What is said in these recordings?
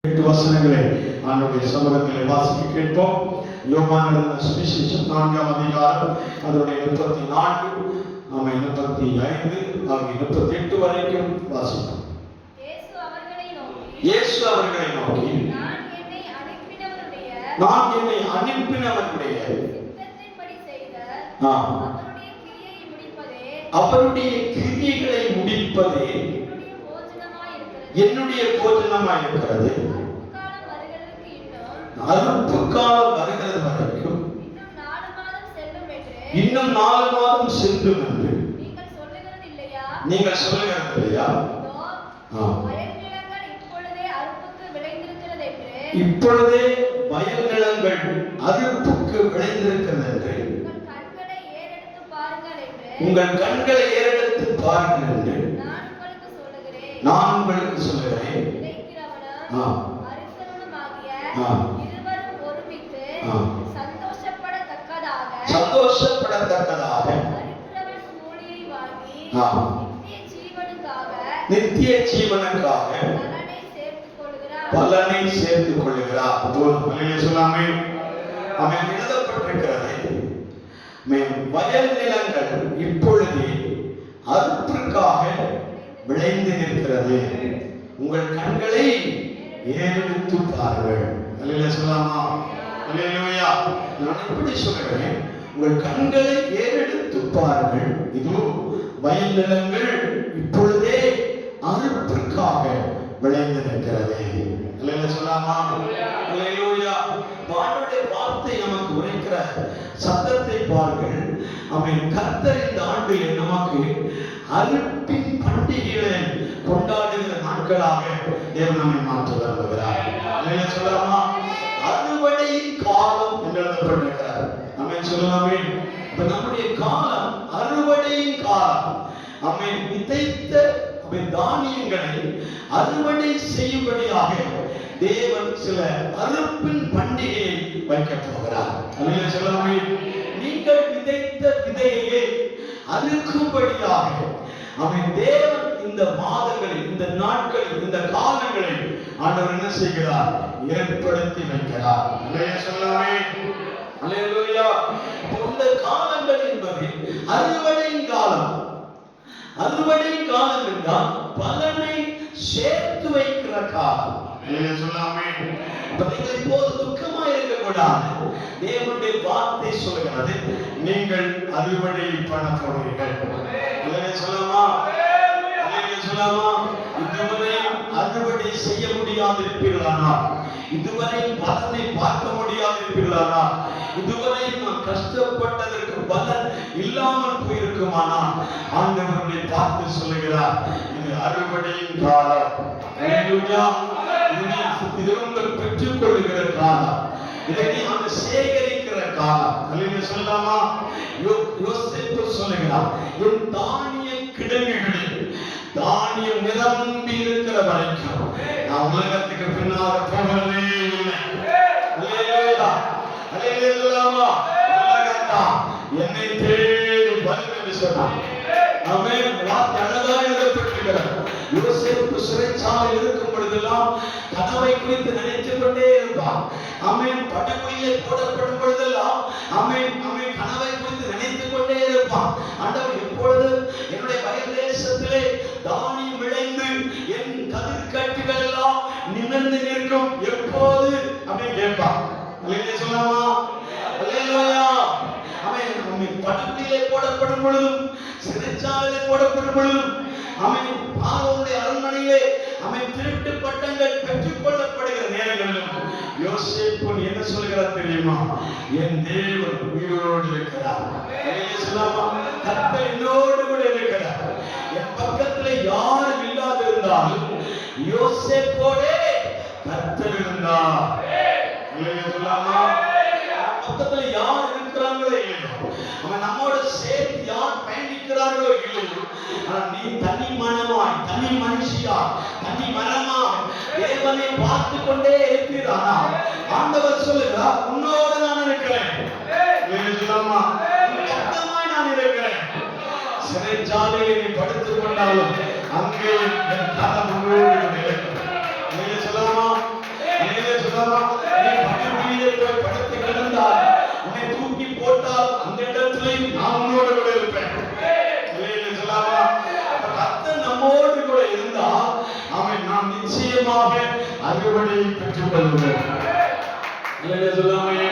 8 வசனங்களை ஆண்டவருடைய சமூகத்திலே வாசிக்க கேட்போம். யோவான் எழுதின சுவிசேஷம் 4ஆம் அதிகாரம் அதனுடைய 34 35 ஆகிய 38 வரைக்கும் வாசிப்போம். இயேசு அவர்களை நோக்கி நான் என்னை அனுப்பினவருடைய அவருடைய கிரியைகளை முடிப்பதே என்னுடைய போஜனமாய் இருக்கிறது. அறுப்பு காலம் வருகிறது வரைக்கும் இன்னும் 4 மாதம் செல்லும் என்று நீங்கள் சொல்லுகிறது இல்லையா? இப்பொழுதே வயல் நிலங்கள் அறுப்புக்கு விளைந்திருக்கிறது என்று உங்கள் கண்களை ஏறெடுத்து பாருங்கள் என்று நான் உங்களுக்கு சொல்லுகிறேன். சந்தோஷப்படத்தக்கதாக நித்திய ஜீவனுக்காக பலனை சேர்த்துக் கொள்கிறார். சொல்லாமே அவன் எழுதப்பட்டிருக்கிறது. வயல் நிலங்கள் இப்பொழுது அறுப்பிற்காக விளைந்து நிற்கிறது. உங்கள் கண்களை ஏறெடுத்து பாருங்கள். அல்லேலூயா சொல்லாமா? அல்லேலூயா. நான் எப்படி சொல்றேன்? உங்கள் கண்களை ஏறெடுத்து பாருங்கள். இதோ வயல் நிலங்கள் இப்பொழுதே அறுப்பிற்காக விளைந்து நிற்கிறது. அல்லேலூயா சொல்லாமா? அல்லேலூயா. ஆண்டவருடைய வார்த்தை நமக்கு உரைக்கிற சத்தத்தை பாருங்கள். அவன் கர்த்தர் இந்த ஆண்டில் நமக்கு அறுப்பின் பண்டிகைகளை கொண்டாடுகிற நாட்களாக தேவன் நம்மை மாற்ற விரும்புகிறார். அல்லேலூயா சொல்லாமா? அறுவடையின் காலம் என்று எழுதப்பட்டிருக்கிறார். ஆமென் சொல்லலாமே. இப்ப நம்முடைய காலம் அறுவடையின் காலம். ஆமென். விதைத்த தானியங்களை அறுவடை செய்யும்படியாக தேவன் சில அறுப்பின் பண்டிகையை வைக்கப் போகிறார். அல்லேலூயா சொல்லலாமே. நீங்கள் விதைத்த விதையை அறுக்கும்படியாக அவன் தேவன் இந்த மாதங்களில், இந்த நாட்களில், இந்த காலங்களில் ஆண்டவர் என்ன செய்கிறார்? ஏற்படுத்தி வைக்கிறார். அல்லேலூயா சொல்லலாமே. அல்லேலூயா. இந்த காலங்கள் என்பது அறுவடையின் காலம். அறுவடையின் காலம் என்றால் பலனை சேர்த்து வைக்கிற காலம். அல்லேலூயா சொல்லலாமே. நீங்கள் இப்போது துக்கமா இருக்கக்கூடாது. தேவனுடைய வார்த்தை சொல்லுகிறது, நீங்கள் அறுவடை பண்ண போகிறீர்கள். அல்லேலூயா சொல்லலாமா? அல்லேலூயா சொல்லலாமா? இதுவரை அறுவடை செய்ய முடியாதிருப்பீர்களானால், இதுவரை பலனை பார்க்க முடியாதிருப்பீர்களானால், இதுவரை நாம் கஷ்டப்பட்டதற்கு பலன் இல்லாமல் போயிருக்குமானால் ஆண்டவருடைய பார்த்து சொல்லுகிறார், இது அறுவடையின் காலம். அல்லேலூயா. இது உங்கள் பெற்றுக் கொள்ளுகிற காலம். இதை நீங்கள் சேகரிக்கிற காலம். அல்லேலூயா சொல்லலாமா? யோசேப்பு சொல்லுகிறார், என் தானிய கிடங்குகளில் தானியம் நிரம்பி இருக்கிற வரைக்கும் நான் உலகத்துக்கு பின்னாக போகவே இல்லை. அல்லேலூயா. அல்லேலூயா சொல்லலாமா? உலகத்தான் என்னை தேடி வரும் என்று சொன்னார். ஆமென். வார்த்தை அழகாக எழுதப்பட்டிருக்கிறது. யோசேப்பு சிறைச்சாலையில் இருக்கும் பொழுதெல்லாம் கனவை குறித்து நினைத்துக் கொண்டே இருந்தான். ஆமென். படுகொலியிலே போடப்படும் பொழுதெல்லாம் ஆமென் ஆமென் கனவை குறித்து நினைத்துக் கொண்டே இருப்பான். ஆண்டவர் எப்பொழுது என்னுடைய வயல் தேசத்திலே தானியம் விளைந்து என் கதிர்கட்டுகள் எல்லாம் நிமிர்ந்து நிற்கும், எப்போது அப்படின்னு கேட்பான். அல்லேலூயா சொல்லாமா? அல்லேலூயா. ஆமென். படுகொலியிலே போடப்படும் பொழுதும், சிறைச்சாலையிலே போடப்படும் பொழுதும், ஆமென் பார்வோனுடைய அரண்மனையிலே ஆமென் திருட்டு பட்டங்கள் பெற்றுக் கொள்ளப்படுகிற நேரங்களிலும் யோசேப்பு என்ன சொல்கிறார் தெரியுமா? என் தேவன் உயிரோடு இருக்கிறார். அல்லேலூயா சொல்லாமா? கர்த்தர் என்னோடு கூட இருக்கிறார். என் பக்கத்துல யாரும் இல்லாதிருந்தாலும் யோசேப்போடே கர்த்தர் இருந்தார். அல்லேலூயா சொல்லாமா? பக்கத்துல யார் இருக்கிறாங்களோ இல்லையோ, அவன் நம்மோட சேர்த்து யார் பயணிக்கிறார்களோ இல்லையோ, நீ தனி மனமாய், தனி மனுஷியா, தனி மரமாய் தேவனை பார்த்து கொண்டே இருக்கிறானா? ஆண்டவர் சொல்லுகிறார், உன்னோடு நான் இருக்கிறேன். பக்கமாய் நான் இருக்கிறேன். சிறைச்சாலையில் நீ படுத்துக் கொண்டாலும் அங்கே என் கரம் உன்னோடு இருக்கும். சொல்லலாமா? நிச்சயமாக அறுவடையை பெற்றுக் கொள்வோம். சொல்லாமே,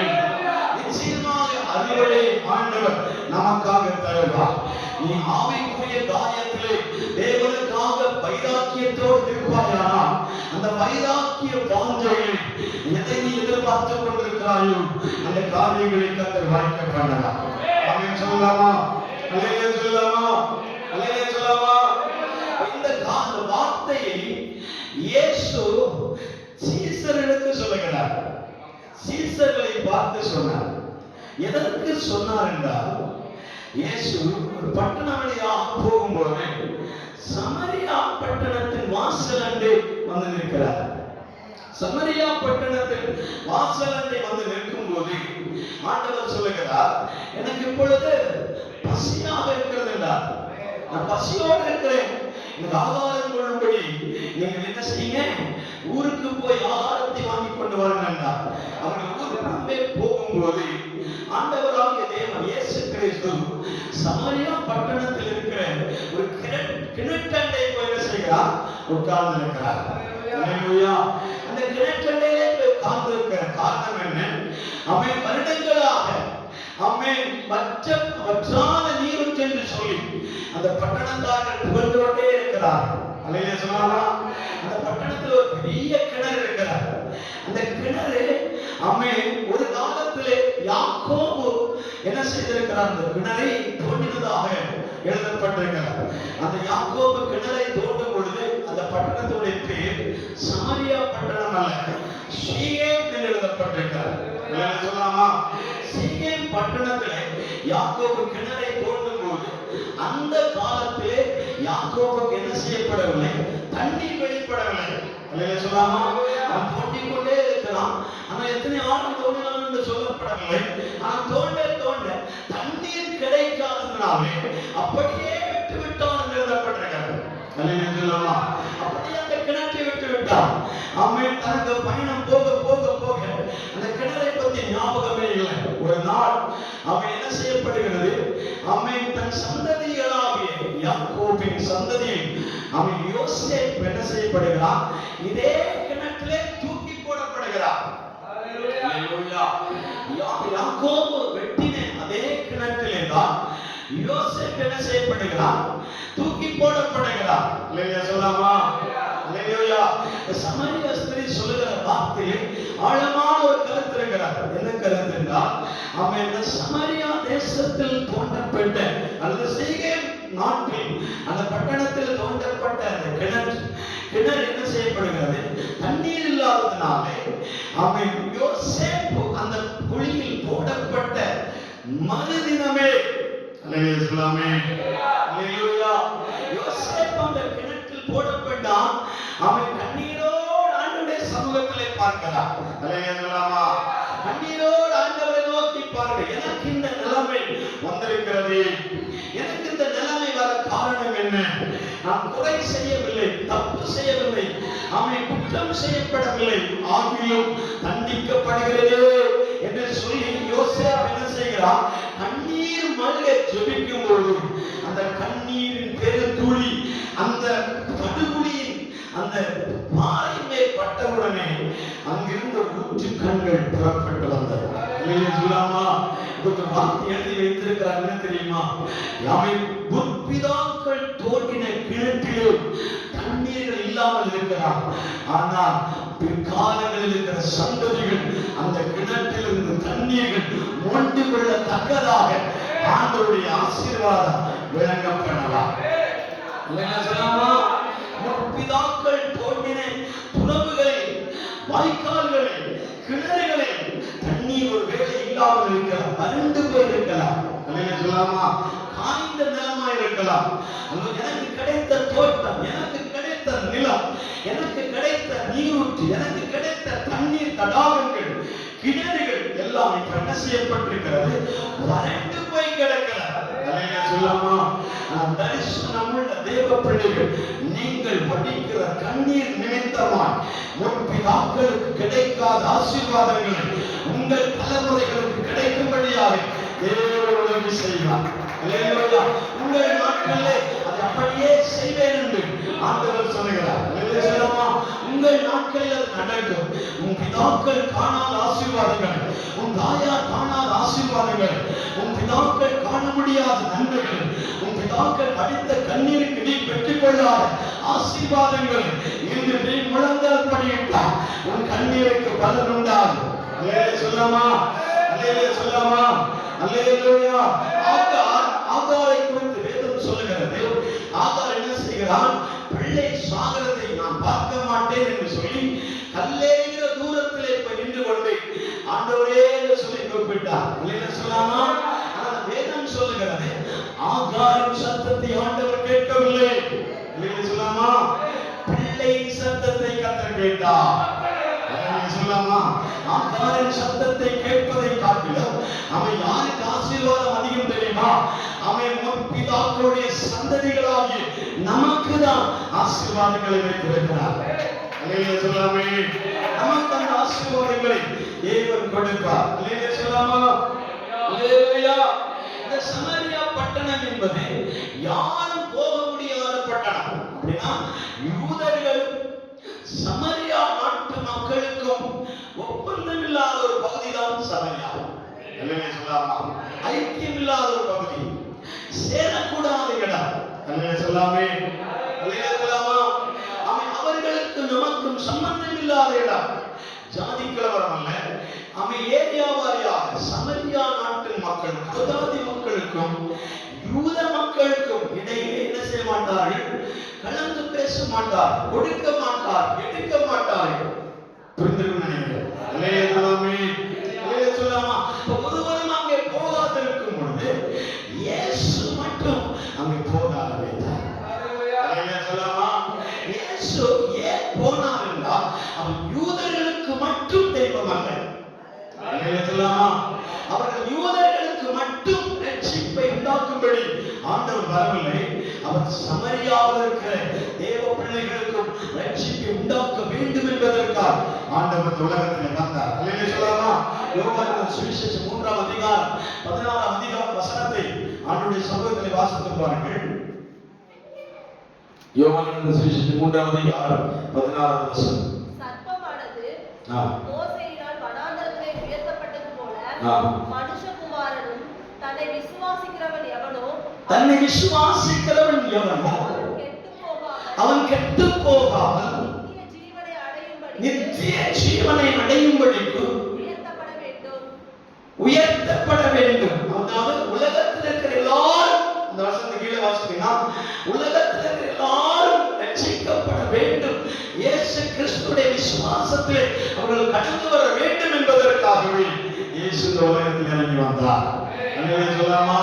நிச்சயமாக அறுவடை ஆண்டவர் நமக்காக தருவார். நீ ஆவிக்குரிய காரியத்திலே தேவனுக்காக வைராக்கியத்தோடு இருப்பாயானால் அந்த வைராக்கிய வாஞ்சையில் எதை நீ எதிர்பார்த்துக் கொண்டிருக்கிறாயோ அந்த காரியங்களை கர்த்தர் வாய்க்க பண்ணலாம். ஆமென் சொல்லலாமா? அல்லேலூயா சொல்லலாமா? அல்லேலூயா சொல்லலாமா? இந்த வார்த்தையை இயேசு சீசர்களுக்கு சொல்லுகிறார். சீசர்களை பார்த்து சொன்னார். எதற்கு சொன்னார் என்றால், இயேசு ஒரு பட்டணம் வழியாக போகும்போது சமரியா பட்டணத்தின் வாசல் அண்டை வந்து நிற்கிறார். சமரியா பட்டணத்தின் வாசல் அண்டை வந்து நிற்கும் போது ஆண்டவர் சொல்லுகிறார், எனக்கு இப்பொழுது பசியாக இருக்கிறது என்றார். நான் பசியோடு இருக்கிறேன், எனக்கு ஆகாரம் கொள்ளும்படி நீங்கள் என்ன செய்யுங்க, ஊருக்கு போய் ஆகாரத்தை வாங்கி கொண்டு வாருங்க என்றார். அவர்கள் ஊருக்கு போகும்போது ஆண்டவராகிய தேவன் இயேசு கிறிஸ்து சமரியா பட்டணத்தில் இருக்கிற ஒரு கிணற்றண்டை போய் என்ன செய்கிறார், உட்கார்ந்து இருக்கிறார். அந்த கிணற்றண்டையிலே போய் உட்கார்ந்து இருக்கிற காரணம் என்ன? அவன் வருடங்களாக வற்றாத நீர் என்று சொல்லி அந்த பட்டணத்தார்கள் புகழ்ந்து கொண்டே இருக்கிறார். அல்லேலூயா சொல்லலாமா? அந்த பட்டணத்தில் ஒரு பெரிய கிணறு இருக்கிறார். அந்த கிணறு ஒரு காலத்திலே யாக்கோபு என்ன செய்திருக்கிறார், அந்த கிணறை தோண்டினதாக எழுதப்பட்டிருக்கிறார். அந்த யாக்கோபு கிணறை தோண்டும் பொழுது அந்த பட்டணத்துடைய பேர் சமரியா பட்டணம் அல்ல, சீகேம் என்று எழுதப்பட்டிருக்கிறார். சொல்லலாமா? சீகேம் பட்டணத்திலே யாக்கோபு கிணறை தோண்டும் போது அந்த காலத்திலே யாக்கோபுக்கு என்ன செய்யப்படவில்லை, தண்ணீர் வெளிப்படவில்லை. சொல்லலாமா? அவன் தோண்டிக் கொண்டே இருக்கலாம். ஆனா எத்தனை ஆழம் தோண்டினான் என்று சொல்லப்படவில்லை. ஆனா தோண்ட தோண்ட தண்ணீர் கிடைக்காததுனாலே அப்படியே விட்டு விட்டான் என்று எழுதப்பட்டிருக்கிறது. அப்படியே அந்த கிணற்றை விட்டு விட்டான். அவன் தனக்கு பயணம் போக போக போக அந்த கிணறை பற்றி ஞாபகமே இல்லை. ஒரு நாள் அவன் என்ன செய்யப்படுகிறது, அவன் தன் சந்ததிகளாகிய யாக்கோபின் சந்ததியில் அவன் யோசேப்பு என்ன செய்யப்படுகிறான், இதே கிணற்றிலே தூக்கி போடப்படுகிறான். யாக்கோபு வெட்டின அதே கிணற்றிலே தான் யோசேப்பு என்ன செய்யப்படுகிறான், தூக்கி போடப்படுகிறான். சொல்லலாமா? சமரியா ஸ்திரீ சொல்லுகிற வார்த்தையில் ஆழமான ஒரு கருத்து இருக்கிறார். என்ன கருத்து என்றால், அவன் சமரியா தேசத்தில் தோண்டப்பட்ட அல்லது சீகேம் நாட்டில் அந்த பட்டணத்தில் தோண்டப்பட்ட அந்த கிணறு என்ன செய்யப்படுகிறது, தண்ணீர் இல்லாததினாலே அவன் யோசேப்பு அந்த குழியில் போடப்பட்ட மறுதினமே யோசேப்பு அந்த கிணற்றில் போடப்பட்டான். அவன் கண்ணீரோடு ஆண்டவருடைய சமூகத்திலே பார்க்கிறான். கண்ணீரோடு ஆண்டவரை நோக்கி பாருங்கள், எனக்கு இந்த நிலைமை வந்திருக்கிறது, எனக்கு இந்த நிலைமை வர காரணம் என்ன? நான் குறை செய்யவில்லை, தப்பு செய்யவில்லை, அவன் குற்றம் செய்யப்படவில்லை, ஆகிலும் தண்டிக்கப்படுகிறது என்று சொல்லி யோசேப்பு என்ன செய்கிறான், கண்ணீர் மல்க ஜெபிக்கும் போது அந்த கண்ணீரின் பெருந்துளி அந்த படுகுழியின் அந்த பாறையை பட்டவுடனே அங்கிருந்த ஊற்று கண்கள் புறப்பட்டு வந்தது. எழுதி வைத்திருக்கிறார். என்ன தெரியுமா? புற்பிதாக்கள் தோன்றின கிணற்றிலே தண்ணீர்கள் இல்லாமல் இருக்கிறார். ஆனால் பிற்காலங்களில் இருக்கிற சந்ததிகள் அந்த கிணற்றிலிருந்து தண்ணீர்கள் மொண்டு கொள்ளத்தக்கதாக ஆண்டவருடைய ஆசீர்வாதம் விளங்கப்படலாம். முற்பிதாக்கள் தோன்றின துறவுகளில், வாய்க்கால்களில், கிணறுகளில் தண்ணீர் ஒரு வேலை இல்லாமல் இருக்கலாம், வறண்டு போய் இருக்கலாம், காய்ந்த நிலமா இருக்கலாம். எனக்கு கிடைத்த தோட்டம், எனக்கு கிடைத்த நிலம், எனக்கு கிடைத்த நீரூற்று, எனக்கு கிடைத்த தண்ணீர் தடாகங்கள், கிணறுகள் எல்லாம் என்ன செய்யப்பட்டிருக்கிறது, வறண்டு போய் கிடக்கிறது. தரிசனமுள்ள தேவ பிள்ளைகள், நீங்கள் படிக்கிற கண்ணீர் நிமித்தமாய் முற்பிதாக்களுக்கு கிடைக்காத ஆசீர்வாதங்களை உங்கள் தலைமுறைகளுக்கு கிடைக்கும்படியாக தேவன் உதவி செய்வார். உங்கள் நாட்களிலே அதை அப்படியே செய்வேன் என்று ஆண்டவர் சொல்லுகிறார். உங்கள் நாட்களில் அது நடக்கும். உன் பிதாக்கள் காணாத ஆசீர்வாதங்கள், உன் தாயார் காணாத ஆசீர்வாதங்கள், உன் பிதாக்கள் காண முடியாத நன்மைகள், உன் பிதாக்கள் அடித்த கண்ணீருக்கு நீ பெற்றுக் கொள்ளாத ஆசீர்வாதங்கள் இன்று நீ முழங்கால் படியிட்டால் உன் கண்ணீருக்கு பலன் உண்டாகும். சொல்லாமா? சொல்லாமா? அல்லேலூயா. ஆகாரை குறித்து வேதம் சொல்லுகிறது. ஆகார் என்ன செய்கிறான்? பிள்ளை சாகிறதை நான் பார்க்க மாட்டேன் என்று சொல்லி கல்லேறிகிற தூரத்திலே போய் நின்று கொண்டு ஆண்டவரே என்று சொல்லி கூப்பிட்டார். சொல்லாமா? ஆனால் வேதம் சொல்லுகிறது ஆகாரின் சத்தத்தை ஆண்டவர் கேட்கவில்லை. சொல்லாமா? பிள்ளை சத்தத்தை கர்த்தர் கேட்டார். சொல்லாமா? ஆகாரின் சத்தத்தை கேட்பதை காட்டிலும் அவன் யாருக்கு ஆசீர்வாதம் அதிகம் தெரியுமா? அவன் முற்பிதாக்களுடைய சந்ததிகளாகி நமக்கு தான் ஆசீர்வாதங்களை வைத்திருக்கிறார். சொல்லாமே? நமக்கு அந்த ஆசீர்வாதங்களை தேவன் கொடுப்பார். சொல்லாமா? இந்த சமாரியா பட்டணம் என்பது யாரும் போக முடியாத பட்டணம். அப்படின்னா யூதர்கள் சமரியா நாட்டு மக்களுக்கும் ஒப்பந்தம் இல்லாத ஒரு பகுதி தான் சமரியா. ஐக்கியம் இல்லாத ஒரு பகுதி, சேரக்கூடாத இடம். சொல்லாமே? அவர்களுக்கு நமக்கும் சம்பந்தம் இல்லாத இடம். ஜாதி கலவரம் அல்ல, அவன் ஏரியா வாரியாக சமரியா நாட்டின் மக்கள் புதாதி மக்களுக்கும் யூத மக்களுக்கும் இடையே என்ன செய்ய மாட்டார்கள்? கலந்து பேச மாட்டார், கொடுக்க மாட்டார், எடுக்க மாட்டார்கள். புரிந்திருக்கும் நினைக்கிறேன். சொல்லாமா? ஒருவரும் அங்கே போகாதிருக்கும் பொழுது இயேசு மட்டும் அங்கே போகாத வைத்தார். சொல்லாமா? இயேசு ஏன் போனார் என்றால் அவன் யூதர்களுக்கு மட்டும் தெய்வம் அல்ல. சொல்லாமா? அவர்கள் யூதர்களுக்கு மட்டும் ரட்சிப்பை உண்டாக்கும்படி ஆண்டவர் வரவில்லை. அவர் சமரியாவில் இருக்கிற தேவ பிள்ளைகளுக்கும் ரட்சிப்பை உண்டாக்க வேண்டும் என்பதற்காக ஆண்டவர் உலகத்தில் வந்தார். சொல்லாமா? யோவான் சுவிசேஷம் 3ஆம் அதிகாரம் 16ஆம் அதிகாரம் வசனத்தை ஆண்டவருடைய சமூகத்தில் வாசித்து பாருங்கள். யோவான் சுவிசேஷம் 3ஆம் அதிகாரம் 16ஆம் வசனம். சர்ப்பமானது மோசேயினால் வனாந்தரத்திலே உயர்த்தப்பட்டது போல மனுஷகுமாரனும் தன்னை விசுவாசிக்கிறவன் எவனோ அவன் கெட்டுப் போகாமல் நித்திய ஜீவனை அடையும்படிக்கு உயர்த்தப்பட வேண்டும். அதாவது உலகத்தில் இருக்கிற எல்லாரும், அந்த வசனத்தை கீழே வாசித்தீங்கன்னா, உலகத்தில் இருக்கிற எல்லாரும் ரட்சிக்கப்பட வேண்டும், இயேசு கிறிஸ்துவின் விசுவாசத்தில் அவர்கள் கடந்து வர வேண்டும் என்பதற்காகவே இயேசு இந்த உலகத்தில் இறங்கி வந்தார். அல்லேலூயா சொல்லாமா?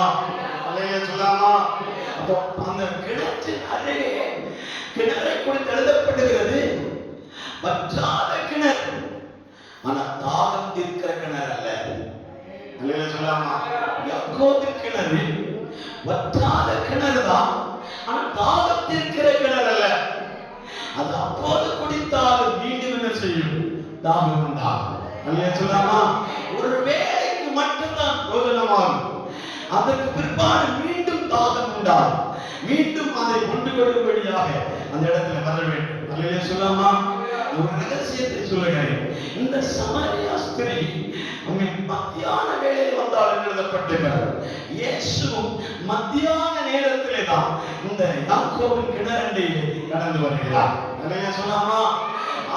அல்லேலூயா சொல்லாமா? அப்போ அந்த கிணற்றின் அருகே கிணறை குறித்து எழுதப்படுகிறது வற்றாத கிணறு, ஆனா தாகம் தீர்க்கிற கிணறு அல்ல. அல்லேலூயா சொல்லாமா? யாக்கோபு கிணறு வற்றாத கிணறு தான், ஆனா தாகம் தீர்க்கிற கிணறு அல்ல. அது அப்போது குடித்தாலும் மீண்டும் என்ன செய்யும்? தாகம் உண்டாகும். அல்லேலூயா சொல்லாமா? ஒரு வேளைக்கு மட்டும்தான் போதனமாகும், அதற்கு பிற்பாடு மீண்டும் தாகம் உண்டாகும். மீண்டும் அதை கொண்டு கொள்ளும்படியாக அந்த இடத்துல வர வேண்டும். அல்லேலூயா சொல்லாமா? ஒரு ரகசியத்தை சொல்லுகிறேன். இந்த சமாரியா ஸ்திரீ அங்கே மத்தியான வேளையில் வந்தால் எழுதப்பட்டிருக்கிறது. இயேசுவும் மத்தியான நேரத்திலே தான் இந்த யாக்கோபின் கிணறண்டையே கடந்து வருகிறார். அல்லேலூயா சொல்லாமா?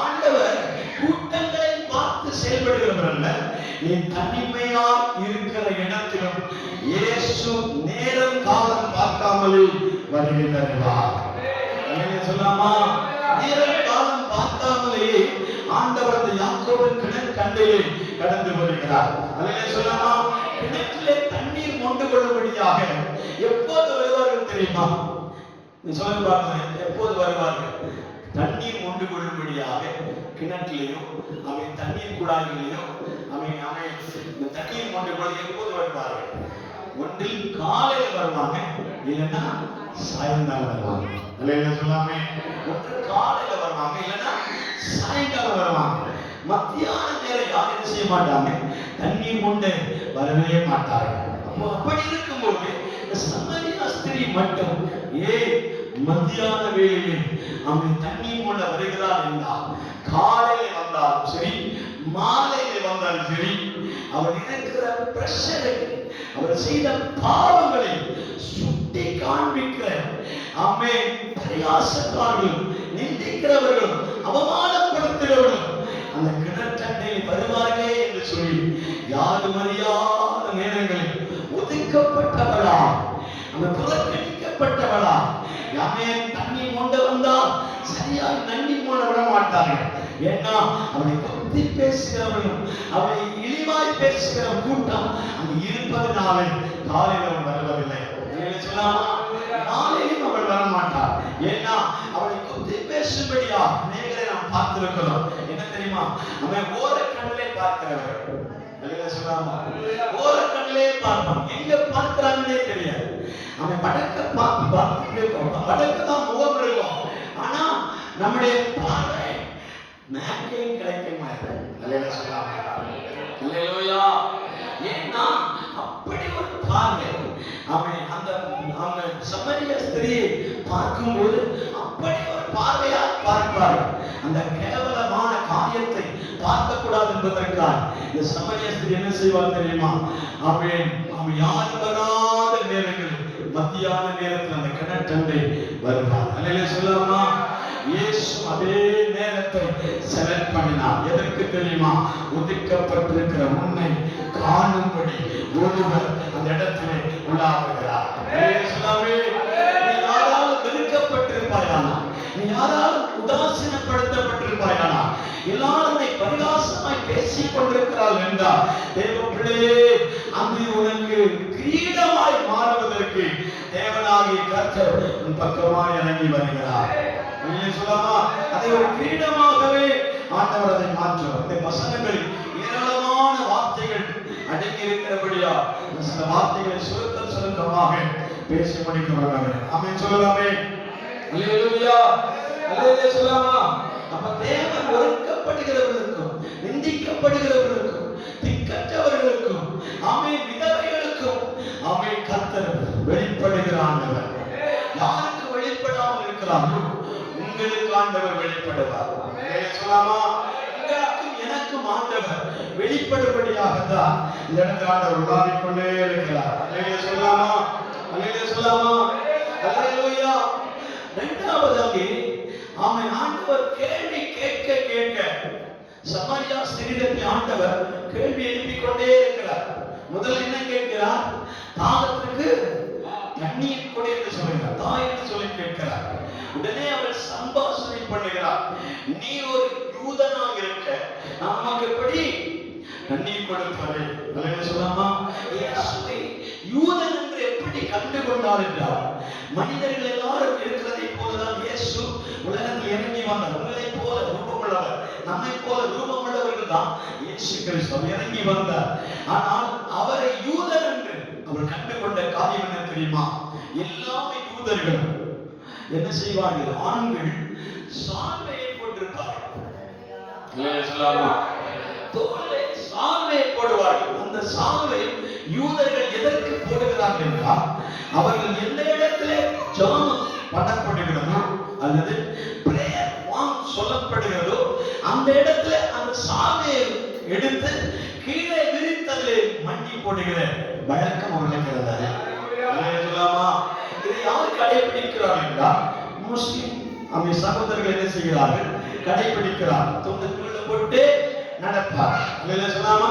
ஆண்டவர் கூட்டங்களை பார்த்து செயல்படுகிறவர் அல்ல. நீ தனிமையா இருக்கிற இடத்திலும் இயேசு நேரம் காலம் பார்க்காமலே வருகிறார். அல்லேலூயா சொல்லாமா? நேரம் காலம் பார்க்காமலேயே ஆண்டவர் அந்த யாக்கோபின் கிணற்கண்டையே கடந்து வருகிறார். அல்லேலூயா சொல்லாமா? கிணற்றிலே தண்ணீர் கொண்டு கொள்ளும்படியாக எப்போது வருவார்கள் தெரியுமா? நீ சொல்லி பாருங்க, எப்போது வருவார்கள்? தண்ணீர் கொண்டு கொள்ளும்படியாக கிணற்றிலையும் அவன் தண்ணீர் குழாய்களையும் அவன் தண்ணீர் கொண்டு கொள்ள எப்போது வருவார்கள்? ஒன்றில் காலையில் வருவாங்க, இல்லைன்னா சாயங்காலம் வருவாங்க. அல்லேலூயா சொல்லாமே? ஒன்று காலையில வருவாங்க, இல்லைன்னா சாயங்காலம் வருவாங்க. மத்தியான நேரம் யாரும் என்ன செய்ய மாட்டாங்க? தண்ணீர் கொண்டு வரவே மாட்டார்கள். அப்படி இருக்கும்போது இந்த சமரியா ஸ்திரீ மட்டும் மத்தியான வேளையில் அவன் தண்ணீர் கொள்ள வருகிறார் என்றால், காலையில் வந்தாலும் சரி மாலையில் வந்தாலும் சரி, அவர் இருக்கிற பிரஷரை, அவர் செய்த பாவங்களை சுட்டி காண்பிக்கிற பரியாசக்காரர்களும் நிந்திக்கிறவர்களும் அவமானப்படுத்துகிறவர்களும் அந்த கிணற்றண்டையில் வருவார்களே என்று சொல்லி யாரும் அறியாத நேரங்களில் ஒதுக்கப்பட்டவளா, அந்த புறக்கணிக்கப்பட்டவளா, யாமே தண்ணி கொண்டு வந்தால் சரியாக நன்றி கொள்ள விட மாட்டார்கள். ஏன்னா அவனை குத்தி பேசுகிறவர்களும் அவனை இழிவாய் பேசுகிற கூட்டம் அங்கு இருப்பதனாலே காலையில் அவன் வருவதில்லை. நாளையும் அவள் வரமாட்டார். ஏன்னா அவனை குத்தி பேசும்படியா அநேகரை நாம் பார்த்திருக்கிறோம். என்ன தெரியுமா, அவன் ஓரக்கண்ணிலே பார்க்கிறவர்கள், ஓரக்கண்ணிலே பார்ப்பான். எங்க பார்க்கிறாங்கன்னே தெரியாது. அவன் வடக்குதான் முகம் இருக்கும். ஆனா நம்முடைய பார்வை மேற்கையும் கிடைக்க மாட்டேன். ஏன்னா அப்படி ஒரு பார்வை. அவன் அந்த சமரிய ஸ்திரியை பார்க்கும்போது அப்படி ஒரு பார்வையால் பார்ப்பார். அந்த கேவலமான காரியத்தை பார்க்க கூடாது என்பதற்காக இந்த சமரிய ஸ்திரி என்ன செய்வார் தெரியுமா, அவன் யாரும் வராத நேரங்களில் மத்தியான நேரத்தில் அந்த கிணற்றண்டை வருவார். அல்லேலூயா சொல்லலாமா? இயேசு அதே நேரத்தை செலக்ட் பண்ணினார். எதற்கு தெரியுமா? ஒதுக்கப்பட்டிருக்கிற உன்னை காணும்படி ஒருவர் அந்த இடத்திலே உலாவுகிறார். நீ யாரால் வெறுக்கப்பட்டிருப்பாயானா, நீ யாரால் உதாசீனப்படுத்தப்பட்டிருப்பாயானா, எல்லாரும் பரிகாசமாய் பேசிக் கொண்டிருக்கிறாள் என்றால், தேவ பிள்ளையே, அங்கு உனக்கு கிரீடமாய் மாறுவதற்கு தேவனாகிய கர்த்தர் உன் பக்கமாய் இறங்கி வருகிறார். அதை ஒரு கிரீடமாகவே ஆண்டவர் அதை மாற்றுவார். இந்த வசனங்களில் ஏராளமான வார்த்தைகள் அடங்கி இருக்கிறபடியா சில வார்த்தைகளை சுருக்கமாக பேசி முடிக்கிறார்கள். ஆமென் சொல்லலாமே? அல்லேலூயா, அல்லேலூயா சொல்லலாமா? அப்ப தேவன் ஒதுக்கப்படுகிறவர்களுக்கும் நிந்திக்கப்படுகிறவர்களுக்கும் திக்கற்றவர்களுக்கும் விதவைகளுக்கும் கர்த்தர் வெளிப்படுகிற ஆண்டவர். யாருக்கு வெளிப்படாமல் இருக்கிறார்களோ உங்களுக்கு ஆண்டவர் வெளிப்படுவார். சொல்லலாமா? எனக்கும் ஆண்டவர் வெளிப்படும்படியாக தான் இந்த இடத்துல ஆண்டவர் உலாவிக் கொண்டே இருக்கிறார். அல்லேலூயா சொல்லலாமா? அல்லேலூயா சொல்லலாமா? அல்லேலூயா. இரண்டாவதாக ஆண்டவர் கேள்வி கேட்க கேட்க சமாரியா ஸ்திரீயிடத்தில் ஆண்டவர் கேள்வி எழுப்பிக் கொண்டே இருக்கிறார். முதல்ல என்ன கேட்கிறார்? தாகத்திற்கு தண்ணீர் கொடு என்று சொல்லுகிறார். தாய் என்று சொல்லி கேட்கிறார். உடனே அவர் சம்பாஷணை பண்ணுகிறார். நீ ஒரு யூதனாக இருக்க நமக்கு எப்படி தண்ணீர் கொடுப்பது? சொல்லலாமா? யூதன் என்று எப்படி கண்டு கொண்டார் என்றால், மனிதர்கள் எல்லாரும் இருக்கிறதை போலதான் இயேசு உலகத்தில் இறங்கி வந்தார். உங்களை போல ரூபமுள்ளவர், நம்மை போல ரூபமுள்ளவர்கள் தான் இயேசு கிறிஸ்து இறங்கி வந்தார். ஆனால் அவரை யூதன் என்று அவர் கண்டு கொண்ட காரியம் என்ன தெரியுமா? எல்லாமே யூதர்கள் என்ன செய்வார்கள்? ஆண்கள் சால்வையை போட்டிருப்பார்கள். தோளை சால்வையை போடுவார்கள். அந்த சால்வை யூதர்கள் எதற்கு போடுகிறார்கள் என்றால், அவர்கள் எந்த இடத்திலே ஜெபம் பண்ணப்படுகிறதோ அல்லது பிரேயர் சொல்லப்படுகிறதோ அந்த இடத்துல அந்த சால்வையை எடுத்து கீழே விரித்ததிலே மண்டி போடுகிற வழக்கம் அவர்களுக்கு இருந்தது. இதை யார் கடைபிடிக்கிறார்கள் என்றால், முஸ்லிம் சகோதரர்கள் என்ன செய்கிறார்கள்? கடைபிடிக்கிறார்கள். தொண்டை போட்டு நடப்பார். சொல்லாமா?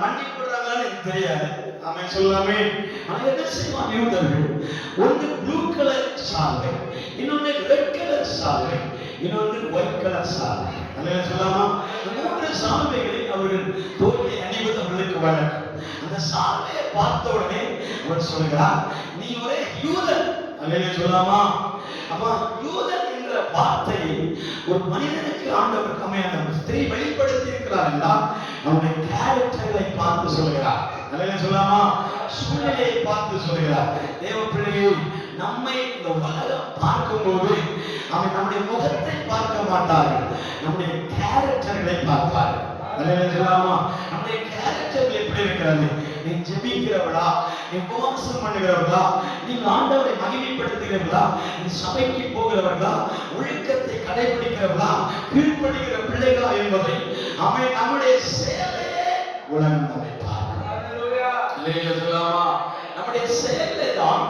மண்டி போடுறாங்கன்னு எனக்கு தெரியாது. அவன் சொல்லாமே. ஆனா என்ன செய்வான் யூதர்கள்? ஒன்று ப்ளூ கலர் சால்வை, இன்னொன்று ரெட் கலர் சால்வை, இன்னொன்று ஒயிட் கலர் சால்வை. சொல்லாமா? மூன்று சால்வைகளை அவர்கள் தோல்வி அணிவது அவர்களுக்கு வழக்கம். அந்த சால்வையை பார்த்த உடனே அவர் சொல்கிறார், நீ ஒரே யூதன். சொல்லாமா? அப்ப யூதன் என்ற வார்த்தையை ஒரு மனிதனுக்கு ஆண்டவர் அமையான ஸ்திரீ வெளிப்படுத்தி இருக்கிறார் என்றால், அவனுடைய கேரக்டர்களை பார்த்து சொல்கிறார். சொல்லாமா? சூழ்நிலையை பார்த்து சொல்கிறார். தேவ பிள்ளையை நம்மை இந்த உலகம் பார்க்கும்போது அவன் நம்முடைய முகத்தை பார்க்க மாட்டார்கள், நம்முடைய கேரக்டர்களை பார்ப்பார்கள். சொல்லாமா? நம்முடைய கேரக்டர்கள் எப்படி இருக்கிறது? நீ ஜெபிக்கிறவளா, உபவாசம் பண்ணுகிறவர்களா, நீங்க ஆண்டவரை மகிமைப்படுத்துகிறவர்களா, நீ சபைக்கு போகிறவர்களா, ஒழுக்கத்தை கடைபிடிக்கிறவர்களா, கீழ்ப்படுகிற பிள்ளைகளா என்பதை அவன் நம்முடைய செயலே உலகம் நம்மை பார்க்கும். அல்லேலூயா சொல்லலாமா? நம்முடைய செயலே தான்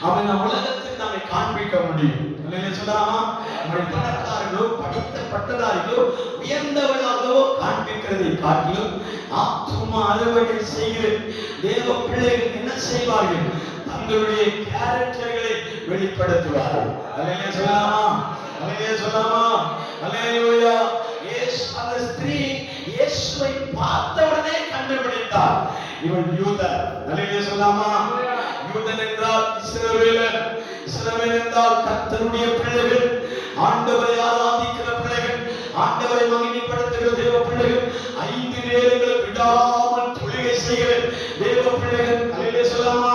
அவன் நம் உலகத்துக்கு நம்மை காண்பிக்க முடியும். அல்லேலூயா சொல்லலாமா? நம்முடைய பணக்காரர்களோ படித்த பட்டதாரிகளோ உயர்ந்தவர்களாகவோ காண்பிக்கிறதை காட்டிலும் ஆத்தும அறுவடை செய்கிற தேவ பிள்ளைகள் என்ன செய்வார்கள்? தங்களுடைய கேரக்டர்களை வெளிப்படுத்துவார்கள். அல்லேலூயா சொல்லலாமா? அல்லேலூயா சொல்லலாமா? அல்லேலூயா. அந்த ஸ்திரீ இயேசுவை பார்த்தவுடனே கண்டுபிடித்தார், இவன் யூதன். அல்லேலூயா சொல்லலாமா? யூதன் என்றால் இஸ்ரவேலன், இஸ்ரவேல் என்றால் கர்த்தருடைய பிள்ளைகள், ஆண்டவரை ஆராதிக்கிற பிள்ளைகள், ஆண்டவரை மகிமைப்படுத்துகிற தேவ பிள்ளைகள், 5 நேரங்கள் விடாமல் தொழுகை செய்கிற தேவ பிள்ளைகள். அல்லேலூயா சொல்லலாமா?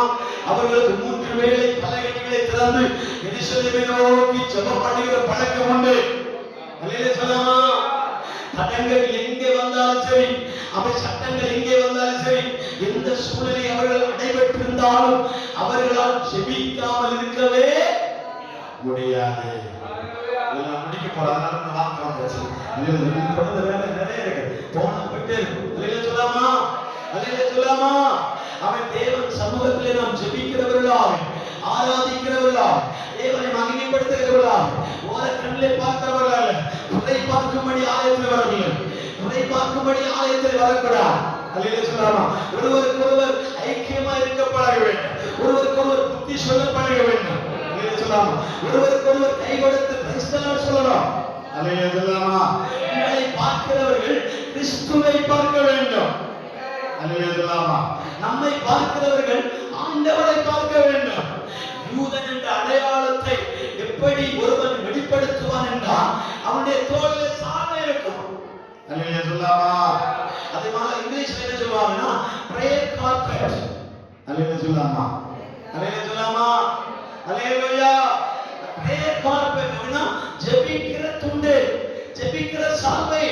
அவர்களுக்கு 3 வேளை பலகைகளை திறந்து எருசலேமை நோக்கி ஜெபம் பண்ணுகிற பழக்கம் உண்டு. அல்லேலூயா சொல்லலாமா? தடங்கள் எங்கே வந்தாலும் சரி, அவை சட்டங்கள் எங்கே வந்தாலும் சரி, எந்த சூழ்நிலை அவர்கள் அடைபட்டிருந்தாலும் அவர்களால் ஜெபிக்காமல் இருக்கவே முடியாது. முடிக்க போறாங்க நிறைய இருக்கு, போயிட்டே இருக்கும். சொல்லாமா? அல்லேலூயா சொல்லாமா? அவன் தேவன் சமூகத்திலே நாம் ஜெபிக்கிறவர்களாக, ஆராதிக்கிறவர்களாக, தேவனை மகிமைப்படுத்துகிறவர்களாக, ஓரக்கண்ணிலே பார்க்கிறவர்களாக, உரை பார்க்கும்படி ஆலயத்தில் வரவில்லை, உரை பார்க்கும்படி ஆலயத்தில் வரக்கூடாது. அல்லேலூயா சொல்லாமா? ஒருவருக்கொருவர் ஐக்கியமா இருக்க பழக வேண்டும், ஒருவருக்கொருவர் புத்தி சொல்ல பழக வேண்டும். அல்லேலூயா சொல்லாமா? ஒருவருக்கொருவர் கை கொடுத்து கிறிஸ்தவர் சொல்லணும். அல்லேலூயா சொல்லாமா? உங்களை பார்க்கிறவர்கள் கிறிஸ்துவை பார்க்க வேண்டும். அல்லேலூயா சொல்லாமா? நம்மை பார்க்கிறவர்கள் ஆண்டவரை பார்க்க வேண்டும். யூதன் என்ற அடையாளத்தை எப்படி ஒருவன் வெளிப்படுத்துவான் என்றால் அவனுடைய தோளிலே சாணம் இருக்கும். அல்லேலூயா சொல்லாமா? அதே மாதிரி இங்கிலீஷ்ல என்ன சொல்லுவாங்கன்னா பிரேயர் கார்பெட். அல்லேலூயா சொல்லாமா? அல்லேலூயா சொல்லாமா? அல்லேலூயா. பிரேயர் கார்பெட் அப்படின்னா ஜெபிக்கிற துண்டு, ஜெபிக்கிற சால்வை.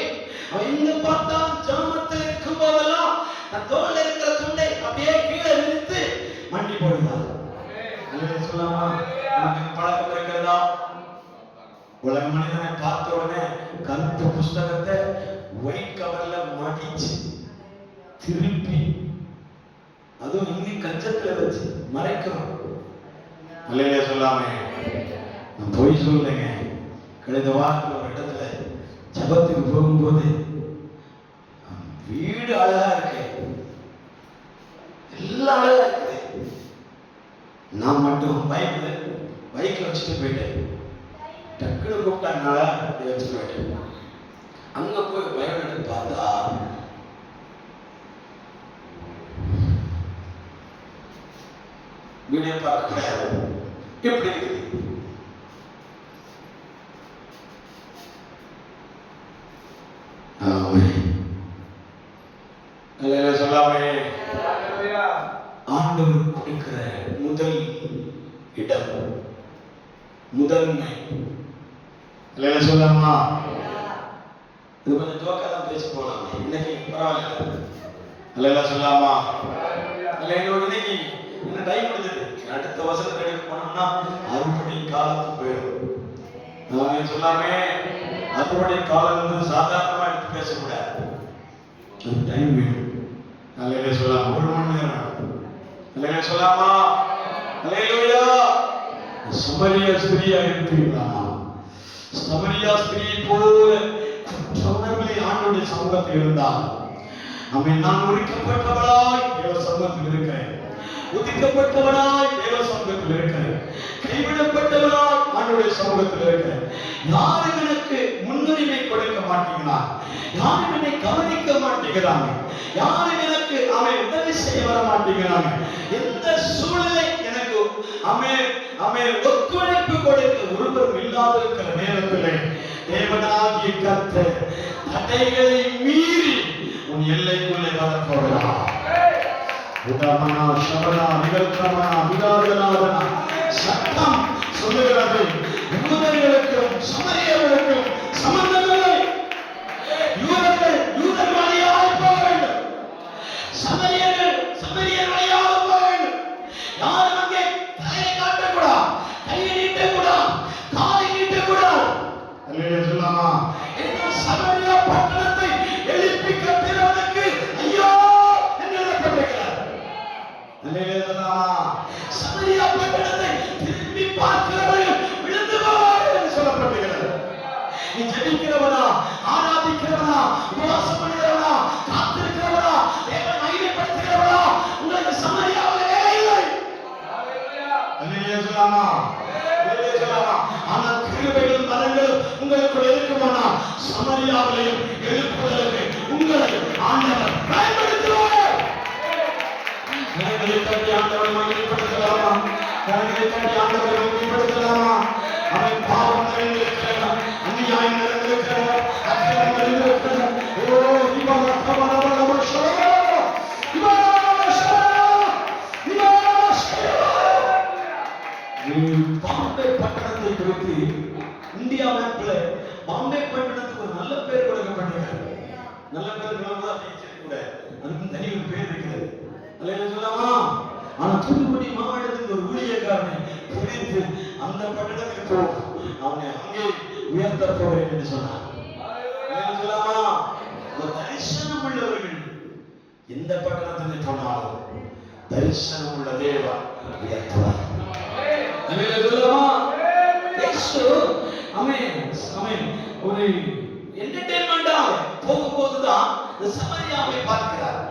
அவன் எங்க பார்த்தாலும் ஜெபத்தில் இருக்கும் போதெல்லாம் தன் தோளில் இருக்கிற துண்டை அப்படியே கீழே விரித்து மண்டி போடுவார். அல்லேலூயா சொல்லாமா? நமக்கு பழக்கம் இருக்கிறதா? உலக மனிதனை பார்த்த உடனே கருப்பு புஸ்தகத்தை ஒயிட் கவர்ல மடிச்சு திருப்பி அதுவும் இங்க கஞ்சத்துல வச்சு மறைக்கிறோம். அல்லேலூயா சொல்லாமே? நான் போய் சொல்லுங்க, கழிந்த வாரத்தில் ஒரு இடத்துல ஜபத்துக்கு போகும்போது வீடு அழகா இருக்கு, எல்லாம் அழகா இருக்குது, நான் மட்டும் பைக்ல வச்சுட்டு போயிட்டேன். டக்குனு கூப்பிட்டாங்கனால அப்படி வச்சுட்டு போயிட்டேன். அங்க போய் பயம் எடுத்து பார்த்தா வீடியோ பார்க்க எப்படி இருக்குது. சொல்லாமே? ஆண்டவர் கொடுக்கிற முதல் இடம், முதன்மை. சொல்லாமா? இது கொஞ்சம் ஜோக்கா தான் பேசி போலாம், இன்னைக்கு பரவாயில்ல. அல்லேலூயா சொல்லாமா? இன்னைக்கு என்ன டைம் முடிஞ்சது, அடுத்த வசனம் எடுக்க போனோம்னா அறுபடி காலத்துக்கு போயிடும். சொல்லாமே? அறுபடி காலம் வந்து சாதாரணமா எடுத்து பேசக்கூடாது, டைம் வேணும். அல்லேலூயா சொல்லாமா? 1 மணி நேரம். அல்லேலூயா சொல்லாமா? அல்லேலூயா. சமரியா ஸ்திரீயா இருக்கிறீங்களா? சமரியா ஸ்திரீ போல குற்றவுணர்வுகளை ஆண்டவருடைய சமூகத்தில் இருந்தால், நான் ஒதுக்கப்பட்டவளாய் தேவ சமூகத்தில் இருக்கிறேன், ஒதுக்கப்பட்டவனாய் தேவ சமூகத்தில் இருக்கிறேன், கைவிடப்பட்டவனாய் ஆண்டவருடைய சமூகத்தில் இருக்கிறேன். யாரும் எனக்கு முன்னுரிமை கொடுக்க மாட்டேங்கிறார், யாரும் என்னை கவனிக்க மாட்டேங்கிறாங்க, யாரும் எனக்கு உதவி செய்ய வர மாட்டேங்கிறாங்க. எந்த சூழ்நிலை எனக்கு ஒத்துழைப்பு கொடுக்க ஒருவரும் இல்லாத இருக்கிற நேரத்தில் தேவனாகிய கர்த்தர் தடைகளை மீறி உன் எல்லைக்குள்ளே வரப்போகிறார். உடமனா சபனா நிகழ்த்தமனா விராஜனாதனா சட்டம் சொல்லுகிறது, யூதர்களுக்கும் சமரியர்களுக்கும் சம்பந்தமில்லை. யூதர்கள் யூதர் வழியாக போக வேண்டும், சமரியர்கள் சமரியர் வழியாக போக வேண்டும். பாராட்டி ஆண்டவரை மகிமைப்படுத்தலாமா? அவன் பாவம் நிறைந்திருக்கிறான், அநியாயம் நிறைந்திருக்கிறான், அக்கிரமம் நிறைந்திருக்கிறான். ஓ இவன் கமலமலமஷா பாம்பே பட்டணத்தை குறித்து இந்தியா மேப்ல பாம்பே பட்டணத்துக்கு ஒரு நல்ல பேர் கொடுக்கப்பட்டிருக்கிறது. நல்ல பேர் கூட அதுக்கு தனி ஒரு பேர் இருக்கிறது. அல்லேலூயா சொல்லலாமா? ஆனா தூத்துக்குடி மாவட்டத்துக்கு ஒரு ஊழியக்காரனை பிடித்து அந்த பட்டணத்துக்கு போ, அவனை அங்கே உயர்த்த போகிறேன் என்று சொன்னார். அல்லேலூயா சொல்லலாமா? ஒரு தரிசனம் உள்ளவர்கள் எந்த பட்டணத்துக்கு போனாலும் தரிசனம் உள்ள தேவன் உயர்த்துவார். அல்லேலூயா சொல்லலாமா? இயேசு ஆமென் ஒரு என்டர்டெயின்மெண்டா போகும்போதுதான் இந்த சமரியாவை பார்க்கிறார்.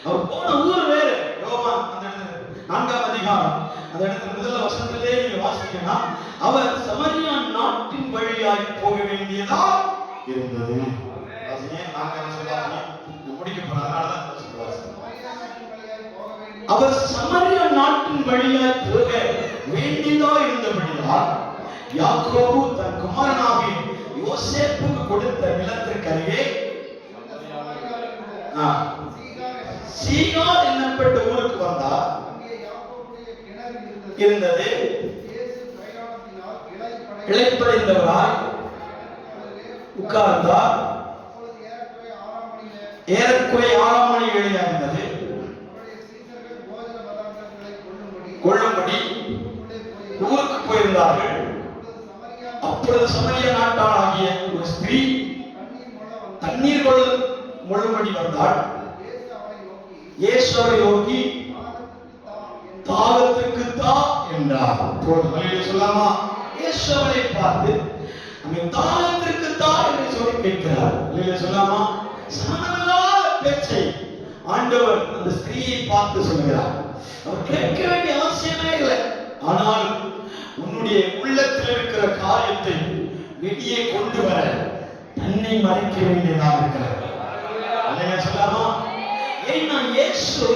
அவர் போன ஊர் வேறு. யோவான் அந்த இடத்துல 4ஆம் அதிகாரம் அந்த இடத்துல முதல் வசனத்திலே நீங்க வாசிக்கலாம். அவர் சமரியா நாட்டின் வழியாய் போக வேண்டியதா இருந்தது. முடிக்க போறதுனாலதான் அவர் சமரியா நாட்டின் வழியாய் போக வேண்டியதா இருந்தபடியால் யாக்கோபு தன் குமாரனாகிய யோசேப்புக்கு கொடுத்த நிலத்திற்கு அருகே சீகார் என்னப்பட்ட ஊருக்கு வந்தார். இருந்தது. இளைப்படைந்தவராய் உட்கார்ந்தார். ஏறக்குறைய 6ஆம் மணி வேளையாக இருந்தது. கொள்ளும்படி ஊருக்கு போயிருந்தார்கள். அப்பொழுது சமரியா நாட்டாளாகிய ஒரு ஸ்திரீ தண்ணீர் கொள்ளும்படி வந்தாள். இயேசு அவரை நோக்கி தாகத்துக்கு தா என்றார். சொல்லாமா? இயேசு அவரை பார்த்து தாகத்திற்கு தா என்று சொல்லி கேட்கிறார். சொல்லாமா? சமனமில்லாத பேச்சை ஆண்டவர் அந்த ஸ்திரீயை பார்த்து சொல்கிறார். அவர் கேட்க வேண்டிய அவசியமே இல்லை. ஆனால் உன்னுடைய உள்ளத்தில் இருக்கிற காரியத்தை வெளியே கொண்டு வர தன்னை மறைக்க வேண்டியதாக இருக்கிறது. சொல்லாமா? ஏன்னா இயேசு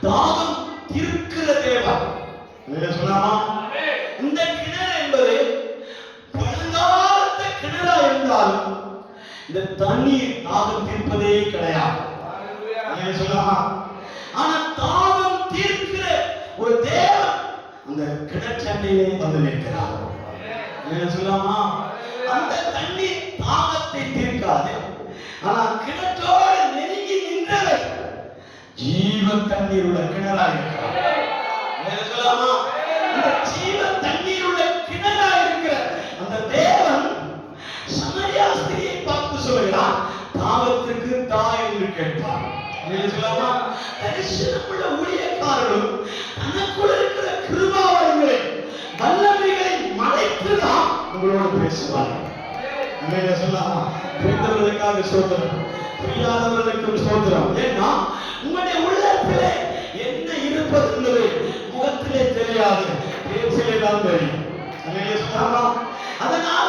தாகம் தீர்க்கிற தேவன். சொல்லாமா? இந்த கிணறு என்பது பழங்காலத்த கிணறா இருந்தாலும் இந்த தண்ணீர் தாகம் தீர்ப்பதே கிடையாது. சொல்லாமா? ஆனா தாகம் தீர்க்கிற ஒரு தேவன் அந்த கிணற்றண்டையிலே வந்து நிற்கிறார். சொல்லாமா? அந்த தண்ணீர் தாகத்தை தீர்க்காது. ஆனா கிணற்றோடு நெருங்கி நின்றவை ஜீவ தண்ணீர் உள்ள கிணறா இருக்கிறார். சொல்லாமா? அந்த ஜீவ தண்ணீர் உள்ள கிணறா இருக்கிற அந்த தேவன் சமரியா ஸ்திரியை பார்த்து சொல்கிறார், தாகத்திற்கு தா என்று கேட்பார். சொல்லாமா? தரிசனமுள்ள ஊழியக்காரர்களும் தனக்குள் இருக்கிற கிருபாவரங்களை வல்லமைகளை மறைத்துதான் உங்களோடு பேசுவார்கள். சொல்லாமா? புரிந்தவர்களுக்காக சோதரம், புரியாதவர்களுக்கும் சோதரம். ஏன்னா உங்களுடைய உள்ளத்திலே என்ன இருப்பது என்பது முகத்திலே தெரியாது, பேச்சிலே தான் தெரியும். அதனால